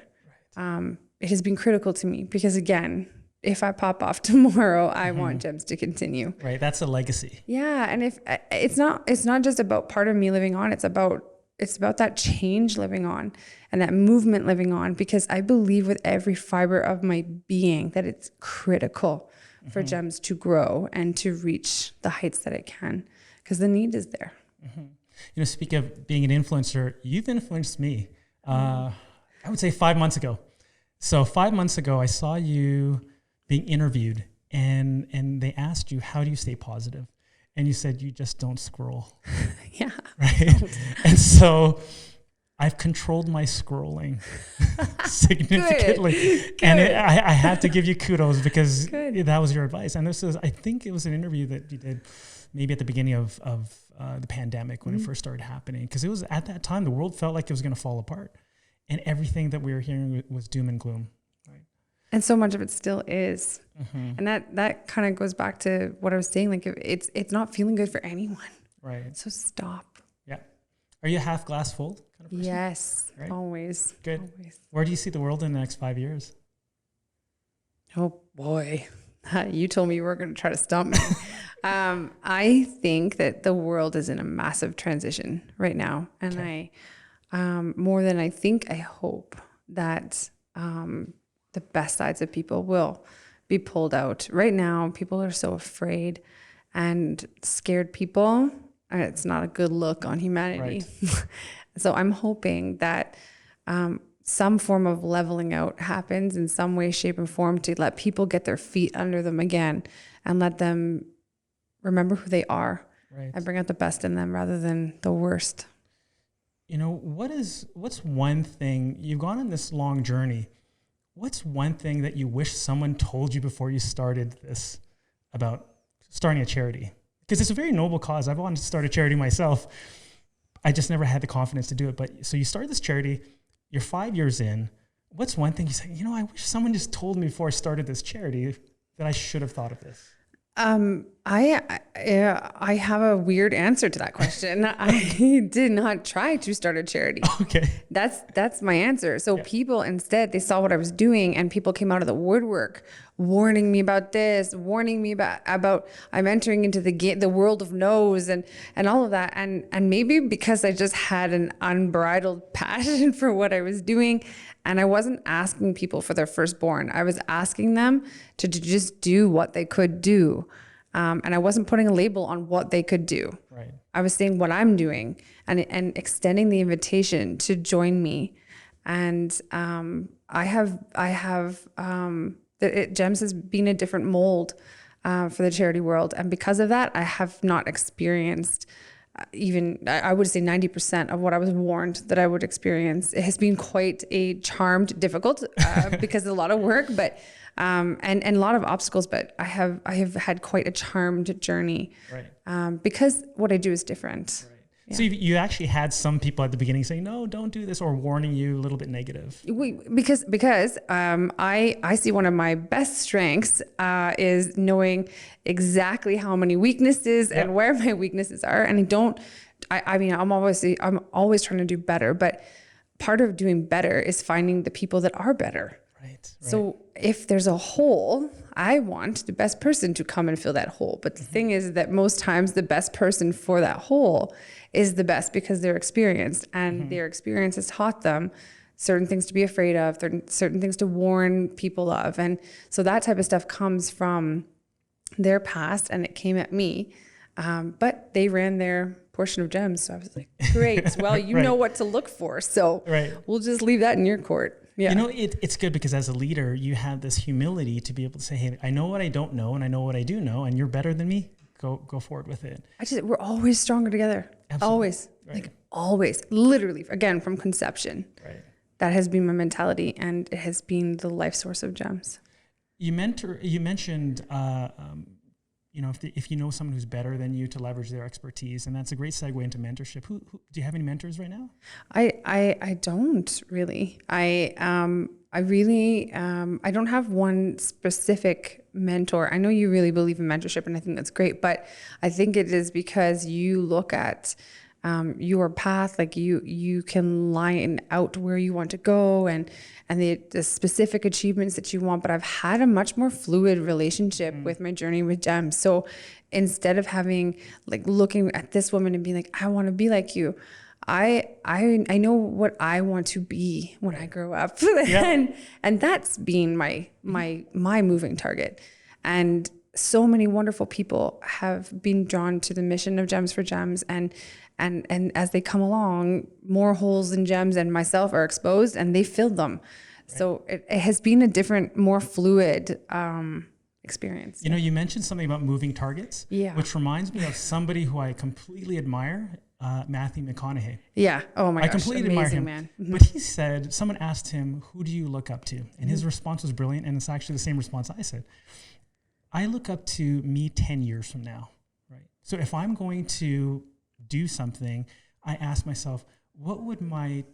Right. It has been critical to me because, again, if I pop off tomorrow, I want Gems to continue. Right. That's a legacy. Yeah. And if it's not just about part of me living on, it's about that change living on and that movement living on, because I believe with every fiber of my being that it's critical for Gems to grow and to reach the heights that it can, because the need is there. You know, speaking of being an influencer, you've influenced me, I would say 5 months ago. So 5 months ago, I saw you being interviewed and they asked you, how do you stay positive? And you said, you just don't scroll. Yeah. Right. And so I've controlled my scrolling significantly. Good. And I had to give you kudos because that was your advice. And I think it was an interview that you did maybe at the beginning of the pandemic when it first started happening. Because it was at that time, the world felt like it was going to fall apart. And everything that we were hearing was doom and gloom. And so much of it still is. And that kind of goes back to what I was saying. Like, it's not feeling good for anyone. Right. So stop. Yeah. Are you a half glass full kind of person? Yes. Right? Always. Good. Always. Where do you see the world in the next 5 years? Oh boy. You told me you were going to try to stump me. I think that the world is in a massive transition right now. And I more than I think, I hope that the best sides of people will be pulled out. Right now, people are so afraid, and scared people it's not a good look on humanity. Right. So I'm hoping that some form of leveling out happens in some way, shape, and form to let people get their feet under them again and let them remember who they are, Right. and bring out the best in them rather than the worst. You know, what's one thing, you've gone on this long journey, what's one thing that you wish someone told you before you started this about starting a charity? Because it's a very noble cause. I've wanted to start a charity myself. I just never had the confidence to do it. But so you started this charity, you're 5 years in. What's one thing you say, I wish someone just told me before I started this charity that I should have thought of this? I have a weird answer to that question. I did not try to start a charity. Okay. That's my answer. So people instead, they saw what I was doing, and people came out of the woodwork warning me about this, warning me about I'm entering into the world of no's and all of that. And maybe because I just had an unbridled passion for what I was doing, and I wasn't asking people for their firstborn. I was asking them to just do what they could do. And I wasn't putting a label on what they could do. Right. I was saying what I'm doing and extending the invitation to join me. And GEMS has been a different mold for the charity world. And because of that, I have not experienced even, I would say 90% of what I was warned that I would experience. It has been quite a charmed, difficult, because of a lot of work, but and a lot of obstacles, but I have had quite a charmed journey. Right. Because what I do is different. Right. Yeah. So you actually had some people at the beginning saying, no, don't do this, or warning you a little bit negative. Because I see one of my best strengths is knowing exactly how many weaknesses and where my weaknesses are. And I'm always trying to do better, but part of doing better is finding the people that are better. Right. So if there's a hole, I want the best person to come and fill that hole. But the thing is that most times the best person for that hole is the best because they're experienced, and their experience has taught them certain things to be afraid of, certain things to warn people of. And so that type of stuff comes from their past, and it came at me. But they ran their portion of GEMS. So I was like, great. Well, you know what to look for. So we'll just leave that in your court. Yeah. It's good because as a leader, you have this humility to be able to say, hey, I know what I don't know, and I know what I do know, and you're better than me. Go forward with it. We're always stronger together. Absolutely. Always. Right. Like always. Literally, again, from conception. Right. That has been my mentality, and it has been the life source of GEMS. You mentioned if you know someone who's better than you, to leverage their expertise, and that's a great segue into mentorship. Who do you have any mentors right now? I don't really. I don't have one specific mentor. I know you really believe in mentorship, and I think that's great, but I think it is because you look at your path, like you can line out where you want to go and the specific achievements that you want. But I've had a much more fluid relationship with my journey with GEMS. So instead of having looking at this woman and being like, I want to be like you, I know what I want to be when I grow up. and that's been my moving target. And so many wonderful people have been drawn to the mission of GEMS for GEMS, and as they come along, more holes in GEMS and myself are exposed, and they filled them. Right. So it has been a different, more fluid experience. You mentioned something about moving targets, which reminds me of somebody who I completely admire, Matthew McConaughey. Yeah. Oh my gosh. I completely admire him. Man. But he said, someone asked him, who do you look up to? And his response was brilliant. And it's actually the same response I said. I look up to me 10 years from now, right? So if I'm going to do something, I ask myself, what would my,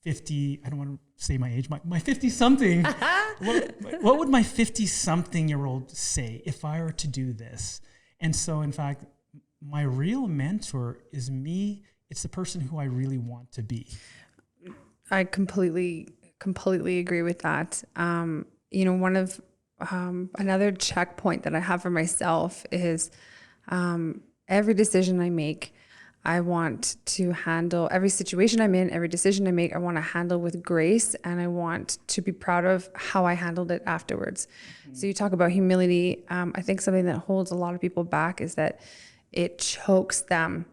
50, I don't want to say my age, my 50 something, what would my 50 something year old say if I were to do this? And so in fact, my real mentor is me. It's the person who I really want to be. I completely agree with that. One of another checkpoint that I have for myself is every decision I make, I want to handle every situation I'm in, every decision I make, I want to handle with grace, and I want to be proud of how I handled it afterwards. So you talk about humility. I think something that holds a lot of people back is that it chokes them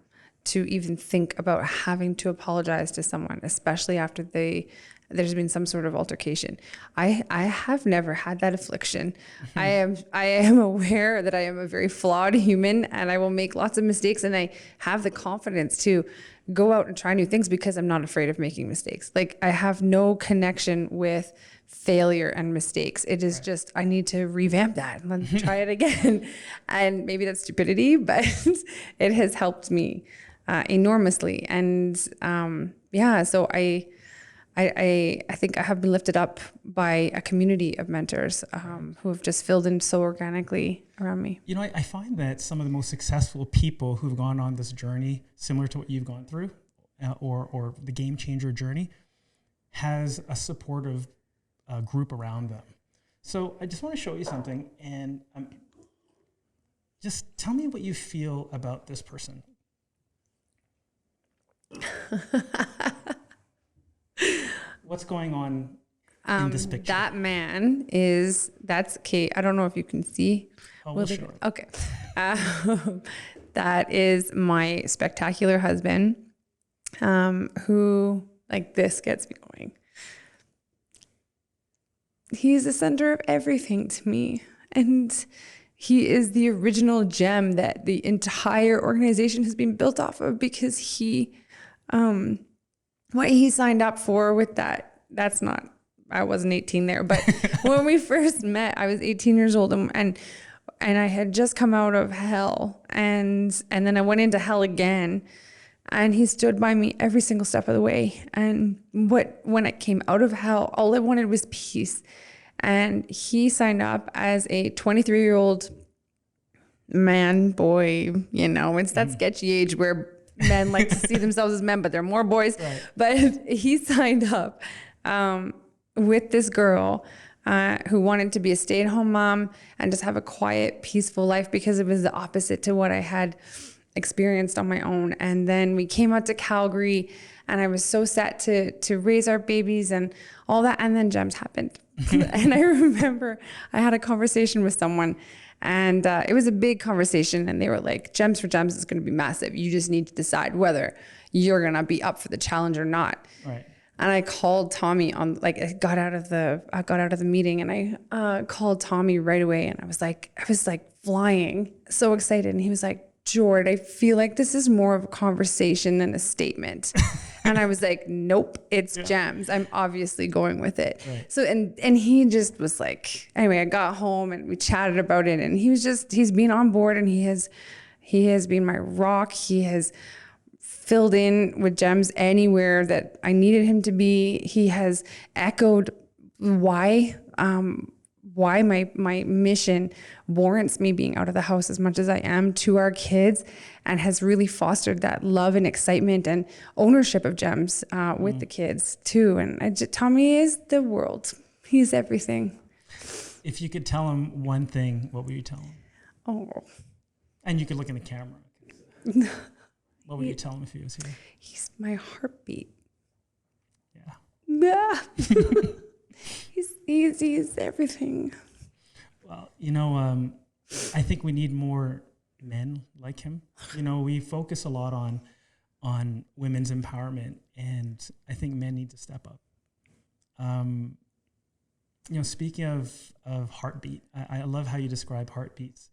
to even think about having to apologize to someone, especially after there's been some sort of altercation. I have never had that affliction. I am aware that I am a very flawed human, and I will make lots of mistakes, and I have the confidence to go out and try new things because I'm not afraid of making mistakes. Like, I have no connection with failure and mistakes. It is just, I need to revamp that and try it again. And maybe that's stupidity, but it has helped me enormously. And so I think I have been lifted up by a community of mentors who have just filled in so organically around me. You know, I find that some of the most successful people who've gone on this journey, similar to what you've gone through, or the game changer journey, has a supportive group around them. So I just want to show you something, and just tell me what you feel about this person. What's going on in this picture? That man that's Kate. I don't know if you can see. Oh, we'll show it. Okay. That is my spectacular husband, who, like, this gets me going. He's the center of everything to me. And he is the original gem that the entire organization has been built off of, because he, what he signed up for with that's not, I wasn't 18 there, but when we first met, I was 18 years old, and I had just come out of hell, and then I went into hell again, and he stood by me every single step of the way. And when I came out of hell, all I wanted was peace. And he signed up as a 23-year-old man, boy, you know, it's that sketchy age where men like to see themselves as men, but they're more boys. Right. But he signed up with this girl who wanted to be a stay-at-home mom and just have a quiet, peaceful life, because it was the opposite to what I had experienced on my own. And then we came out to Calgary, and I was so set to raise our babies and all that. And then GEMS happened. And I remember I had a conversation with someone, and it was a big conversation, and they were like, GEMS for GEMS is going to be massive. You just need to decide whether you're going to be up for the challenge or not. Right. And I called Tommy on, like, I got out of the meeting, and I called Tommy right away, and I was like flying, so excited. And he was like, Jord, I feel like this is more of a conversation than a statement. And I was like, nope, it's GEMS. I'm obviously going with it. Right. So, and he just was like, anyway, I got home and we chatted about it, and he's been on board, and he has been my rock. He has filled in with GEMS anywhere that I needed him to be. He has echoed why my mission warrants me being out of the house as much as I am to our kids, and has really fostered that love and excitement and ownership of GEMS with the kids too. And Tommy is the world. He's everything. If you could tell him one thing, what would you tell him? Oh. And you could look in the camera. What would you tell him if he was here? He's my heartbeat. Yeah. He's everything. Well, you know, I think we need more men like him. You know, we focus a lot on women's empowerment, and I think men need to step up. You know, speaking of heartbeat, I love how you describe heartbeats.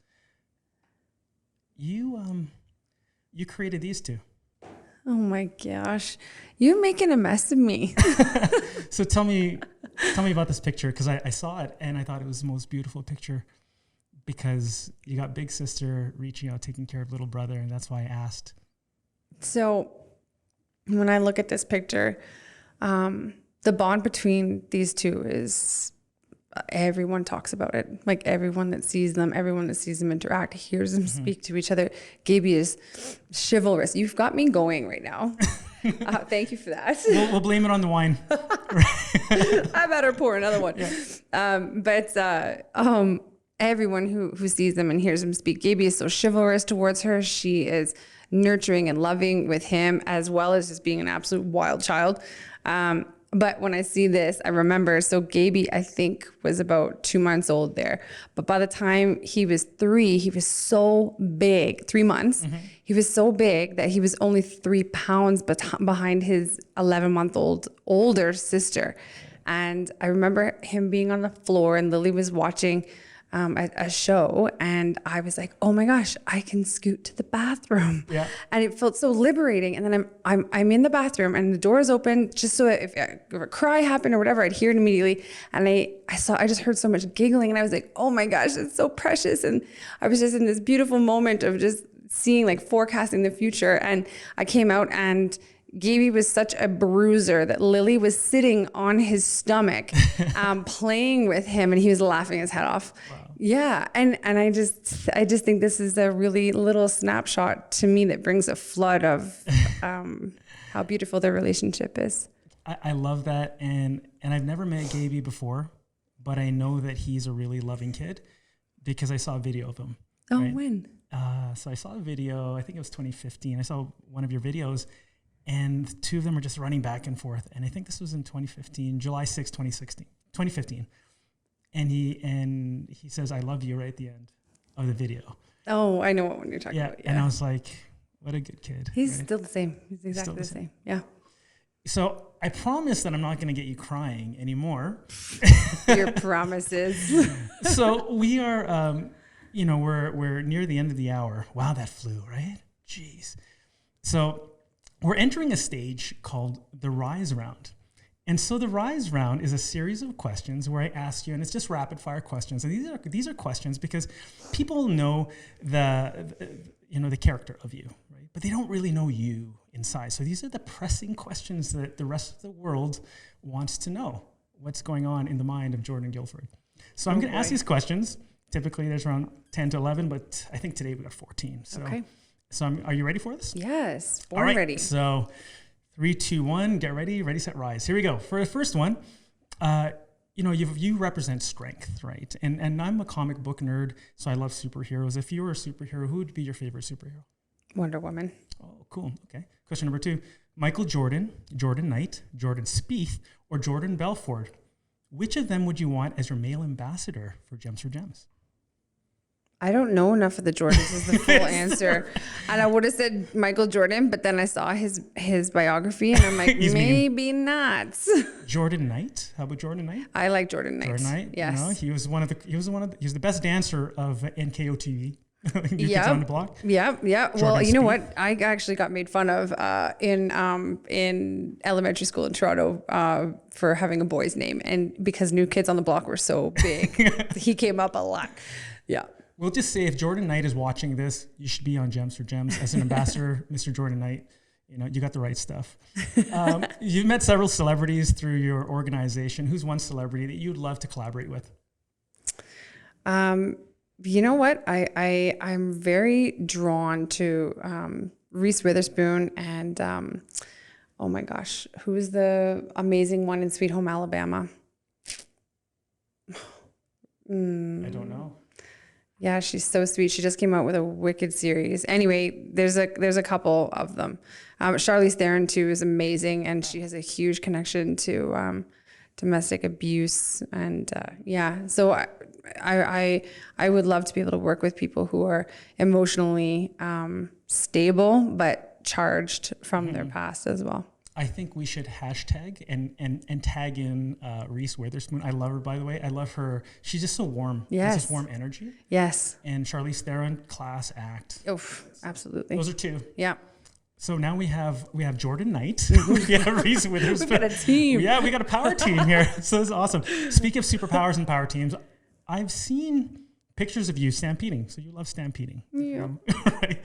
You created these two. Oh my gosh, you're making a mess of me. So tell me about this picture, because I saw it and I thought it was the most beautiful picture, because you got big sister reaching out, taking care of little brother, and that's why I asked. So when I look at this picture, the bond between these two is, everyone talks about it. Like, everyone that sees them interact, hears them speak to each other. Gabe is chivalrous. You've got me going right now. Thank you for that. We'll blame it on the wine. I better pour another one. Yeah. Everyone who sees them and hears them speak, Gabe is so chivalrous towards her. She is nurturing and loving with him, as well as just being an absolute wild child. But when I see this, I remember, so Gabe, I think, was about 2 months old there. But by the time he was 3, he was so big, 3 months. He was so big that he was only 3 pounds behind his 11-month-old older sister. And I remember him being on the floor and Lily was watching a show, and I was like, oh my gosh, I can scoot to the bathroom. Yeah. And it felt so liberating. And then I'm in the bathroom and the door is open, just so if a cry happened or whatever, I'd hear it immediately. And I just heard so much giggling, and I was like, oh my gosh, it's so precious. And I was just in this beautiful moment of just seeing, like, forecasting the future. And I came out, and Gabe was such a bruiser that Lily was sitting on his stomach, playing with him, and he was laughing his head off. Wow. Yeah. And I just think this is a really little snapshot to me that brings a flood of how beautiful their relationship is. I love that. And I've never met Gabe before, but I know that he's a really loving kid because I saw a video of him. Oh, right? when? So I saw a video, I think it was 2015. I saw one of your videos, and 2 of them were just running back and forth. And I think this was in 2015, July 6, 2015. And he says, I love you right at the end of the video. Oh, I know what one you're talking about. Yeah. And I was like, what a good kid. He's still the same. He's exactly the same. Yeah. So I promise that I'm not going to get you crying anymore. Your promises. So we are, we're near the end of the hour. Wow, that flew, right? Jeez. So we're entering a stage called the Rise Round. And so the Rise Round is a series of questions where I ask you, and it's just rapid fire questions. And these are questions because people know the character of you, right? But they don't really know you inside. So these are the pressing questions that the rest of the world wants to know. What's going on in the mind of Jordan Guildford? So I'm going to ask these questions. Typically there's around 10 to 11, but I think today we got 14. So. Okay. So are you ready for this? Yes, born ready. So 3, 2, 1, get ready, ready, set, rise. Here we go. For the first one, you represent strength, right? And I'm a comic book nerd, so I love superheroes. If you were a superhero, who would be your favorite superhero? Wonder Woman. Oh, cool. Okay. Question number 2, Michael Jordan, Jordan Knight, Jordan Spieth, or Jordan Belfort. Which of them would you want as your male ambassador for Gems for Gems? I don't know enough of the Jordans is the full answer. And I would have said Michael Jordan, but then I saw his biography and I'm like, maybe not. Jordan Knight? How about Jordan Knight? I like Jordan Knight. Jordan Knight? Yes. He was the best dancer of NKO TV. New Kids on the Block. Yeah. Jordan Well, you Spieth. know what? I actually got made fun of in elementary school in Toronto for having a boy's name, and because New Kids on the Block were so big, he came up a lot. Yeah. We'll just say if Jordan Knight is watching this, you should be on Gems for Gems as an ambassador, Mr. Jordan Knight. You got the right stuff. You've met several celebrities through your organization. Who's one celebrity that you'd love to collaborate with? You know what? I'm very drawn to Reese Witherspoon and oh my gosh, who is the amazing one in Sweet Home Alabama? I don't know. Yeah, she's so sweet. She just came out with a wicked series. Anyway, there's a couple of them. Charlize Theron too is amazing, and she has a huge connection to domestic abuse. And so I would love to be able to work with people who are emotionally stable but charged from their past as well. I think we should hashtag and tag in Reese Witherspoon. I love her, by the way. I love her. She's just so warm. Yes. Has this warm energy. Yes. And Charlize Theron, class act. Oh, absolutely. Those are 2. Yeah. So now we have Jordan Knight. We have Reese Witherspoon. We've got a team. Yeah, we got a power team here. So it's awesome. Speaking of superpowers and power teams, I've seen pictures of you stampeding. So you love stampeding. Yeah. Right?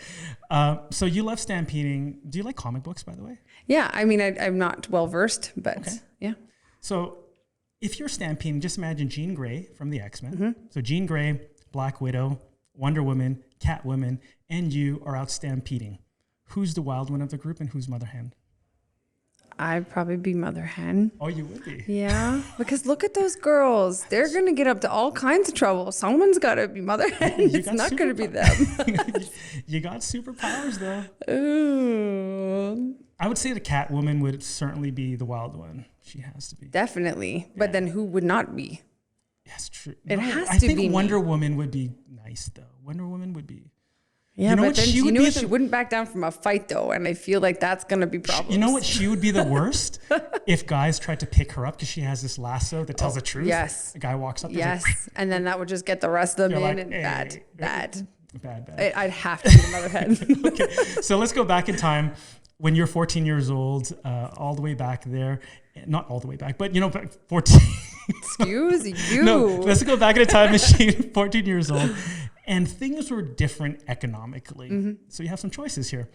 So you love stampeding. Do you like comic books, by the way? Yeah. I mean, I'm not well versed, but okay. Yeah. So if you're stampeding, just imagine Jean Grey from the X-Men. Mm-hmm. So Jean Grey, Black Widow, Wonder Woman, Catwoman, and you are out stampeding. Who's the wild one of the group and who's Mother Hen? I'd probably be Mother Hen. Oh, you would be? Yeah, because look at those girls. They're going to get up to all kinds of trouble. Someone's got to be Mother Hen. It's not going to be them. You got superpowers, though. Ooh. I would say the Catwoman would certainly be the wild one She has to be. Definitely. But then who would not be? Yes, true. It has I to think be Wonder me. Woman would be nice, though. Wonder Woman would be. Yeah, You know but what then she would be she wouldn't back down from a fight, though. And I feel like that's going to be problems. You know what? She would be the worst if guys tried to pick her up because she has this lasso that tells the truth. Yes. A guy walks up. Yes. Like, and then that would just get the rest of them in like, and hey, bad. Bad. I'd have to be the mother hen. Okay. So let's go back in time when you're 14 years old, all the way back there. Not all the way back, but 14. Excuse you. No, let's go back in a time machine, 14 years old. And things were different economically. So you have some choices here.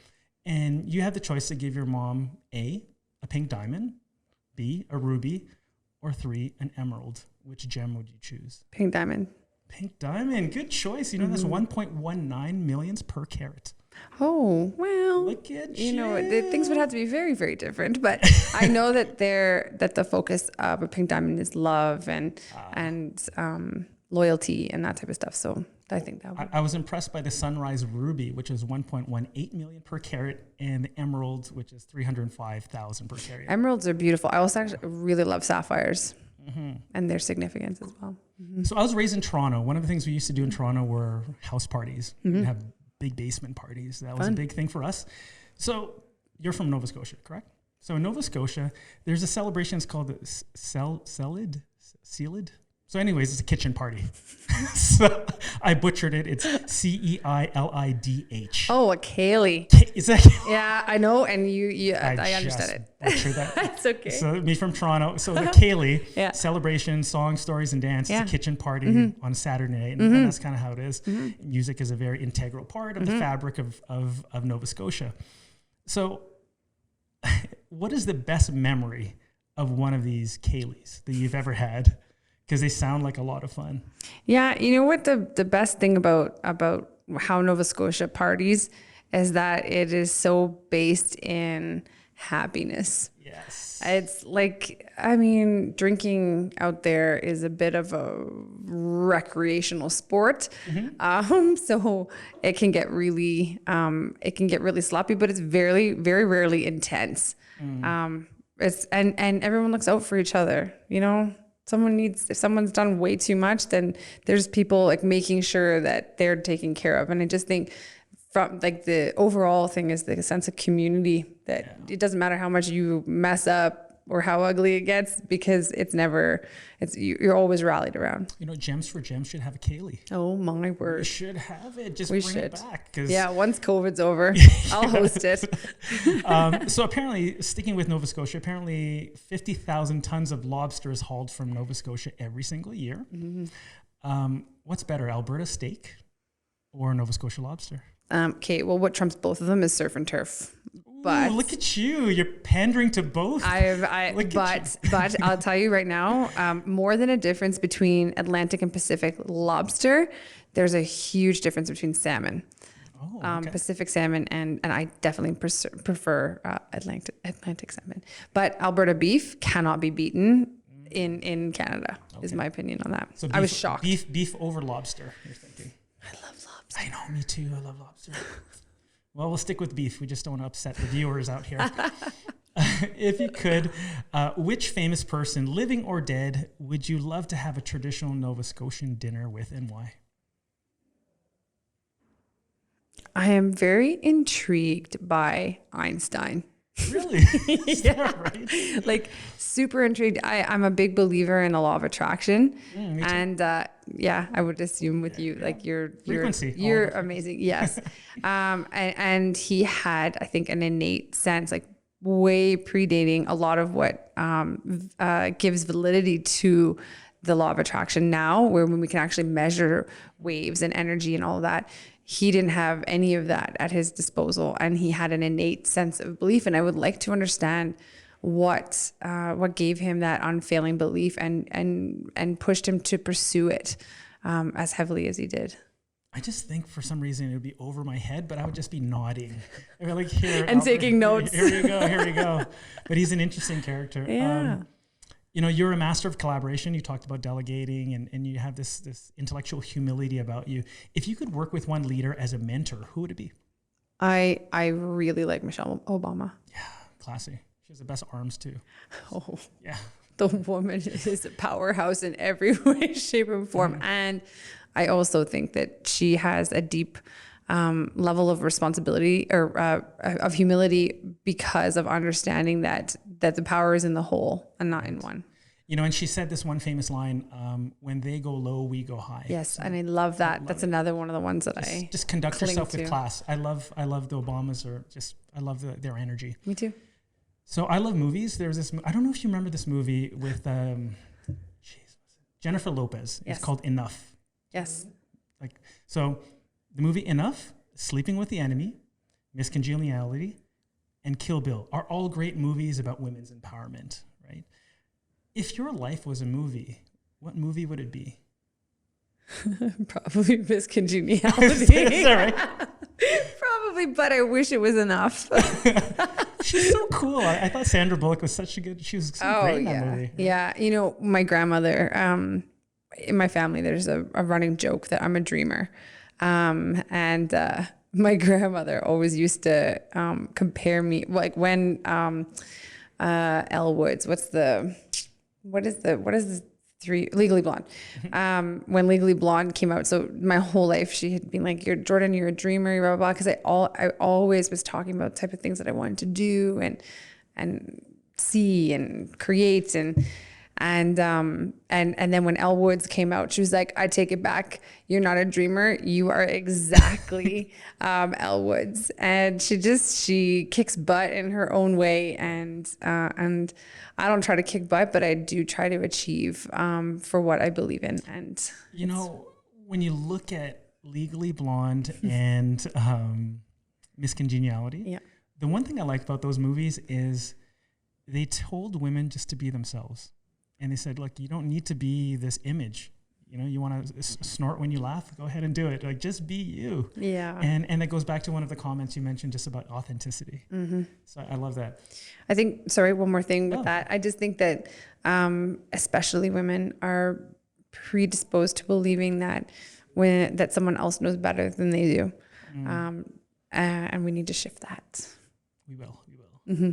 And you have the choice to give your mom A, a pink diamond, B, a ruby, or 3, an emerald. Which gem would you choose? Pink diamond. Pink diamond. Good choice. That's 1.19 millions per carat. Oh, well. Look at things would have to be very, very different. But I know that the focus of a pink diamond is love and loyalty and that type of stuff. So I think that would. I was impressed by the sunrise ruby, which is 1.18 million per carat, and the emeralds, which is 305,000 per carat. Emeralds are beautiful. I also actually really love sapphires and their significance as well. So I was raised in Toronto. One of the things we used to do in Toronto were house parties. We'd have big basement parties. That was a big thing for us. So you're from Nova Scotia, correct? So in Nova Scotia, there's a celebration. It's called the Sealed. So anyways, it's a kitchen party. So I butchered it. It's CEILIDH. Oh, a Kaylee. Is that? Yeah, I know. And I understand it. Butchered that. That's okay. So me from Toronto. So the Kaylee celebration, songs, stories, and dance. It's a kitchen party on Saturday night. And that's kind of how it is. Music is a very integral part of the fabric of Nova Scotia. So what is the best memory of one of these Kayleys that you've ever had? Because they sound like a lot of fun. Yeah, you know what the best thing about how Nova Scotia parties is that it is so based in happiness. Yes. It's like, drinking out there is a bit of a recreational sport. So it can get really sloppy, but it's very, very rarely intense. It's and everyone looks out for each other, if someone's done way too much, then there's people like making sure that they're taken care of. And I just think from like the overall thing is the sense of community that it doesn't matter how much you mess up or how ugly it gets, because you're always rallied around. Gems for Gems should have a Kaylee. Oh my word. We should have it. Just bring it back. Once COVID's over, I'll host it. So apparently, sticking with Nova Scotia, 50,000 tons of lobster is hauled from Nova Scotia every single year. What's better, Alberta steak or Nova Scotia lobster? Okay, well, what trumps both of them is surf and turf. But ooh, look at you! You're pandering to both. But I'll tell you right now, more than a difference between Atlantic and Pacific lobster, there's a huge difference between salmon. Oh, okay. Pacific salmon and I definitely prefer Atlantic salmon. But Alberta beef cannot be beaten in Canada. Okay. Is my opinion on that. So I was shocked. Beef over lobster. You're thinking. I love lobster. I know, me too. I love lobster. Well, we'll stick with beef. We just don't want to upset the viewers out here. If you could, which famous person, living or dead, would you love to have a traditional Nova Scotian dinner with, and why? I am very intrigued by Einstein. Really? Is that right? Like super intrigued. I'm a big believer in the law of attraction. And I would assume with you, like you're amazing. Yes. And he had, I think, an innate sense, like way predating a lot of what gives validity to the law of attraction now, where when we can actually measure waves and energy and all of that. He didn't have any of that at his disposal, and he had an innate sense of belief. And I would like to understand what gave him that unfailing belief and pushed him to pursue it as heavily as he did. I just think for some reason it would be over my head, but I would just be nodding. I mean, like here and taking notes. Here you go. But he's an interesting character. Yeah. You're a master of collaboration. You talked about delegating and you have this intellectual humility about you. If you could work with one leader as a mentor, who would it be? I really like Michelle Obama. Yeah, classy. She has the best arms too. Oh, Yeah. the woman is a powerhouse in every way, shape, and form. And I also think that she has a deep level of responsibility or of humility because of understanding that the power is in the whole and not in one. You know, and she said this one famous line, when they go low, we go high. Yes, so and I love that. That's another one of the ones that just conduct yourself with class. I love the Obamas, I love their energy. Me too. So I love movies. There's this, I don't know if you remember this movie with Jennifer Lopez. Yes. It's called Enough. Yes. So the movie Enough, Sleeping with the Enemy, Miss Congeniality, and Kill Bill are all great movies about women's empowerment, right? If your life was a movie, what movie would it be? Probably Miss Congeniality. Is that right? Probably, but I wish it was enough. She's so cool. I thought Sandra Bullock was she was so great in that movie. Right? Yeah. You know, my grandmother, in my family, there's a running joke that I'm a dreamer. And my grandmother always used to compare me, like when Elle Woods, what is the Legally Blonde. When Legally Blonde came out, so my whole life she had been like, Jordan, you're a dreamer, blah, blah, blah. Because I always was talking about the type of things that I wanted to do and see and create and then when Elle Woods came out, she was like, I take it back. You're not a dreamer. You are exactly Elle Woods. And she kicks butt in her own way. And I don't try to kick butt, but I do try to achieve for what I believe in. And you know, when you look at Legally Blonde and Miss Congeniality, the one thing I like about those movies is they told women just to be themselves. And they said, look, you don't need to be this image. You know, you want to snort when you laugh, go ahead and do it. Like, just be you. Yeah. And that goes back to one of the comments you mentioned just about authenticity. Mm-hmm. So I love that. I think, one more thing with that. I just think that especially women are predisposed to believing that that someone else knows better than they do. And we need to shift that. We will. Mm-hmm.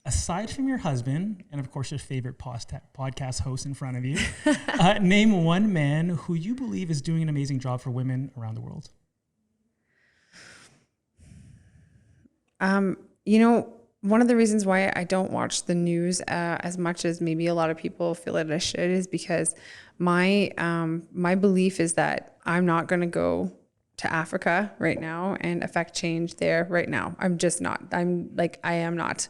Aside from your husband, and of course your favorite podcast host in front of you, name one man who you believe is doing an amazing job for women around the world. You know, one of the reasons why I don't watch the news as much as maybe a lot of people feel that I should is because my belief is that I'm not going to go to Africa right now and affect change there right now. I'm just not. I am not.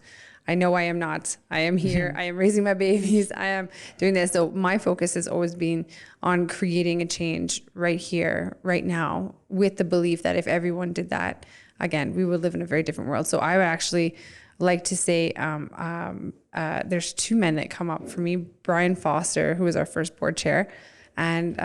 I know I am not. I am here. I am raising my babies. I am doing this. So my focus has always been on creating a change right here, right now, with the belief that if everyone did that, again, we would live in a very different world. So I would actually like to say there's two men that come up for me, Brian Foster, who was our first board chair, and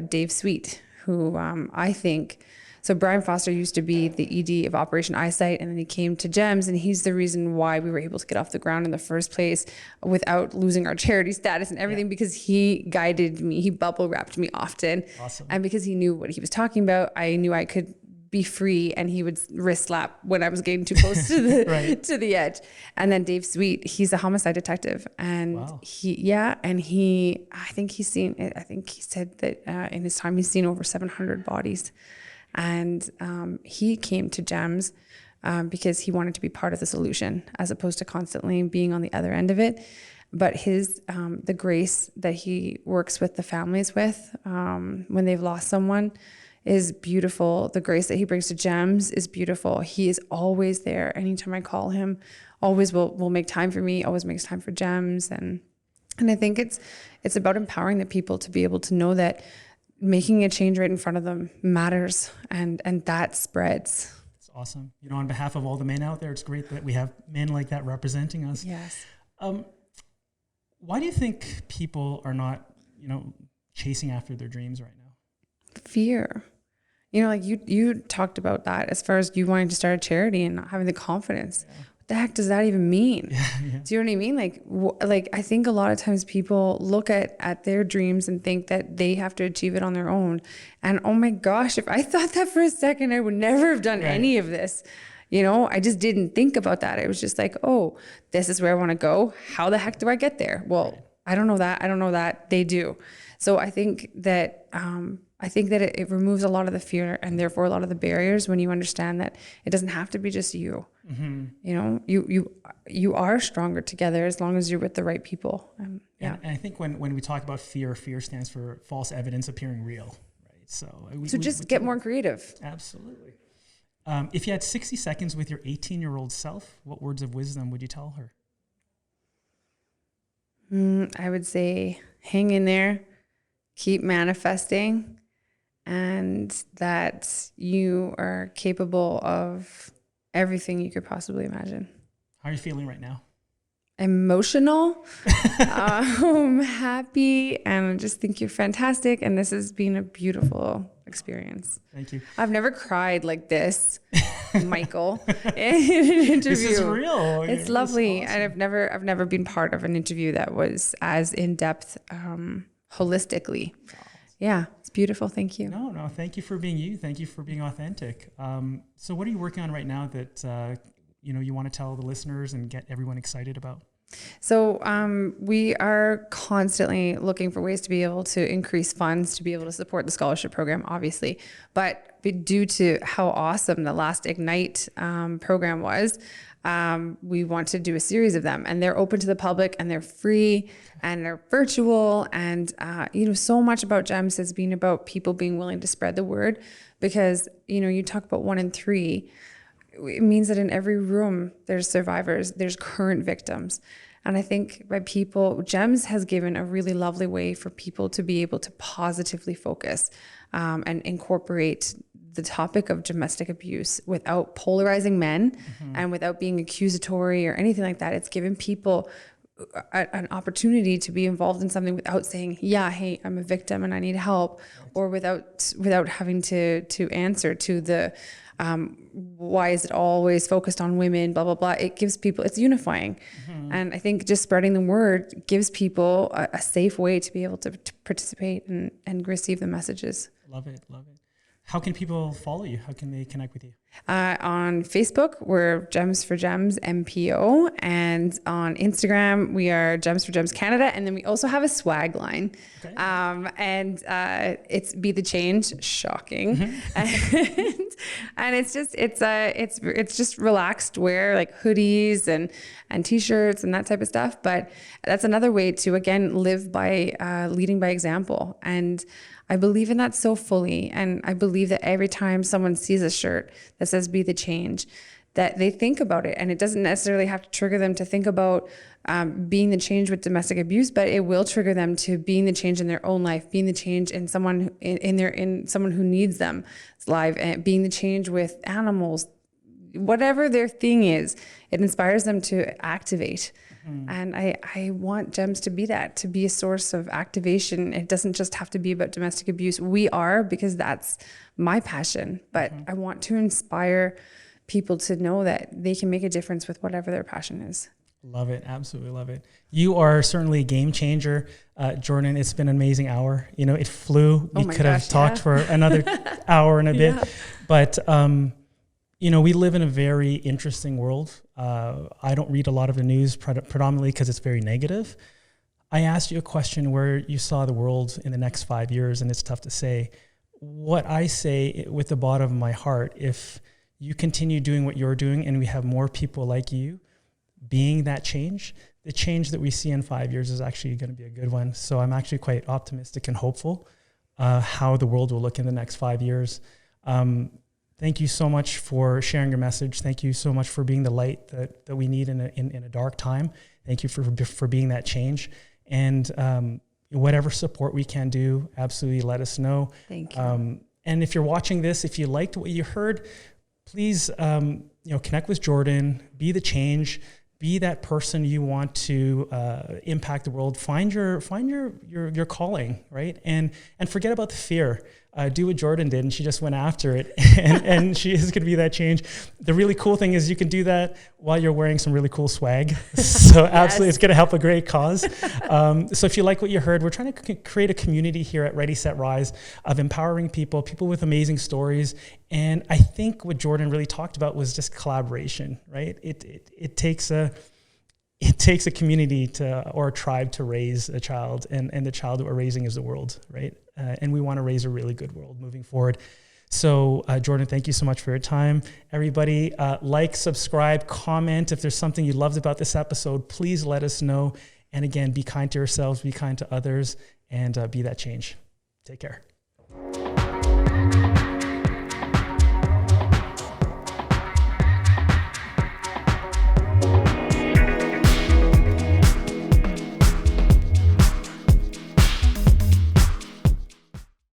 Dave Sweet, who I think... So Brian Foster used to be the ED of Operation Eyesight, and then he came to GEMS, and he's the reason why we were able to get off the ground in the first place without losing our charity status and everything, because he guided me, he bubble wrapped me often. Awesome. And because he knew what he was talking about, I knew I could be free, and he would wrist slap when I was getting too close to the right. to the edge. And then Dave Sweet, he's a homicide detective, and I think he said that in his time he's seen over 700 bodies. And he came to GEMS because he wanted to be part of the solution as opposed to constantly being on the other end of it. But the grace that he works with the families with when they've lost someone is beautiful. The grace that he brings to GEMS is beautiful. He is always there. Anytime I call him, always will make time for me, always makes time for GEMS. And I think it's about empowering the people to be able to know that making a change right in front of them matters, and that spreads. It's awesome. You know, on behalf of all the men out there, it's great that we have men like that representing us. Yes. Why do you think people are not, chasing after their dreams right now? Fear. Like you talked about that as far as you wanting to start a charity and not having the confidence. Yeah. What the heck does that even mean? Yeah. Do you know what I mean? Like I think a lot of times people look at their dreams and think that they have to achieve it on their own. And oh my gosh, if I thought that for a second, I would never have done any of this. I just didn't think about that. It was just like, oh, this is where I want to go. How the heck do I get there? Well, I don't know that. I don't know that. They do. So I think that it removes a lot of the fear and therefore a lot of the barriers when you understand that it doesn't have to be just you. You are stronger together as long as you're with the right people. And I think when we talk about fear stands for false evidence appearing real, right? So just get more creative. Absolutely. If you had 60 seconds with your 18-year-old self, what words of wisdom would you tell her? I would say hang in there, keep manifesting, and that you are capable of everything you could possibly imagine. How are you feeling right now? Emotional, happy, and I just think you're fantastic. And this has been a beautiful experience. Thank you. I've never cried like this, Michael, in an interview. This is real. It's lovely. Awesome. And I've never been part of an interview that was as in depth, holistically. Yeah, it's beautiful. Thank you. No. Thank you for being you. Thank you for being authentic. So what are you working on right now that, you want to tell the listeners and get everyone excited about? So we are constantly looking for ways to be able to increase funds to be able to support the scholarship program, obviously. But due to how awesome the last Ignite program was, we want to do a series of them, and they're open to the public and they're free and they're virtual. And, so much about GEMS has been about people being willing to spread the word because, you talk about 1 in 3. It means that in every room there's survivors, there's current victims. And I think GEMS has given a really lovely way for people to be able to positively focus and incorporate the topic of domestic abuse without polarizing men and without being accusatory or anything like that. It's given people an opportunity to be involved in something without saying, yeah, hey, I'm a victim and I need help, or without having to answer to the why is it always focused on women, blah, blah, blah. It gives people, it's unifying. And I think just spreading the word gives people a safe way to be able to participate and receive the messages. Love it. How can people follow you? How can they connect with you? On Facebook, we're Gems for Gems MPO. And on Instagram, we are Gems for Gems Canada. And then we also have a swag line. Okay. And it's Be the Change. Shocking. And it's just relaxed wear, like hoodies and t-shirts and that type of stuff. But that's another way to, again, live by leading by example. And I believe in that so fully. And I believe that every time someone sees a shirt that says Be the Change, that they think about it. And it doesn't necessarily have to trigger them to think about being the change with domestic abuse, but it will trigger them to being the change in their own life, being the change in someone in someone who needs them live, and being the change with animals. Whatever their thing is, it inspires them to activate. And I want GEMS to be that, to be a source of activation. It doesn't just have to be about domestic abuse. We are, because that's my passion, but I want to inspire people to know that they can make a difference with whatever their passion is. Love it. Absolutely love it. You are certainly a game changer. Jordan, it's been an amazing hour. It flew. We could have talked for another hour and a bit, but we live in a very interesting world. I don't read a lot of the news predominantly because it's very negative. I asked you a question where you saw the world in the next 5 years, and it's tough to say. What I say with the bottom of my heart, if you continue doing what you're doing and we have more people like you being that change, the change that we see in 5 years is actually going to be a good one. So I'm actually quite optimistic and hopeful how the world will look in the next 5 years. Thank you so much for sharing your message. Thank you so much for being the light that we need in a dark time. Thank you for being that change. And whatever support we can do, absolutely let us know. Thank you. And if you're watching this, if you liked what you heard, please connect with Jordan, be the change, be that person you want to impact the world. Find your calling, right? And forget about the fear. do what Jordan did, and she just went after it, and she is going to be that change. The really cool thing is you can do that while you're wearing some really cool swag. So absolutely, it's going to help a great cause. So if you like what you heard, we're trying to create a community here at Ready, Set, Rise of empowering people with amazing stories. And I think what Jordan really talked about was just collaboration, right? It takes a community or a tribe to raise a child, and the child that we're raising is the world, right? And we want to raise a really good world moving forward. So Jordan, thank you so much for your time. Everybody, like, subscribe, comment. If there's something you loved about this episode, please let us know. And again, be kind to yourselves, be kind to others, and be that change. Take care.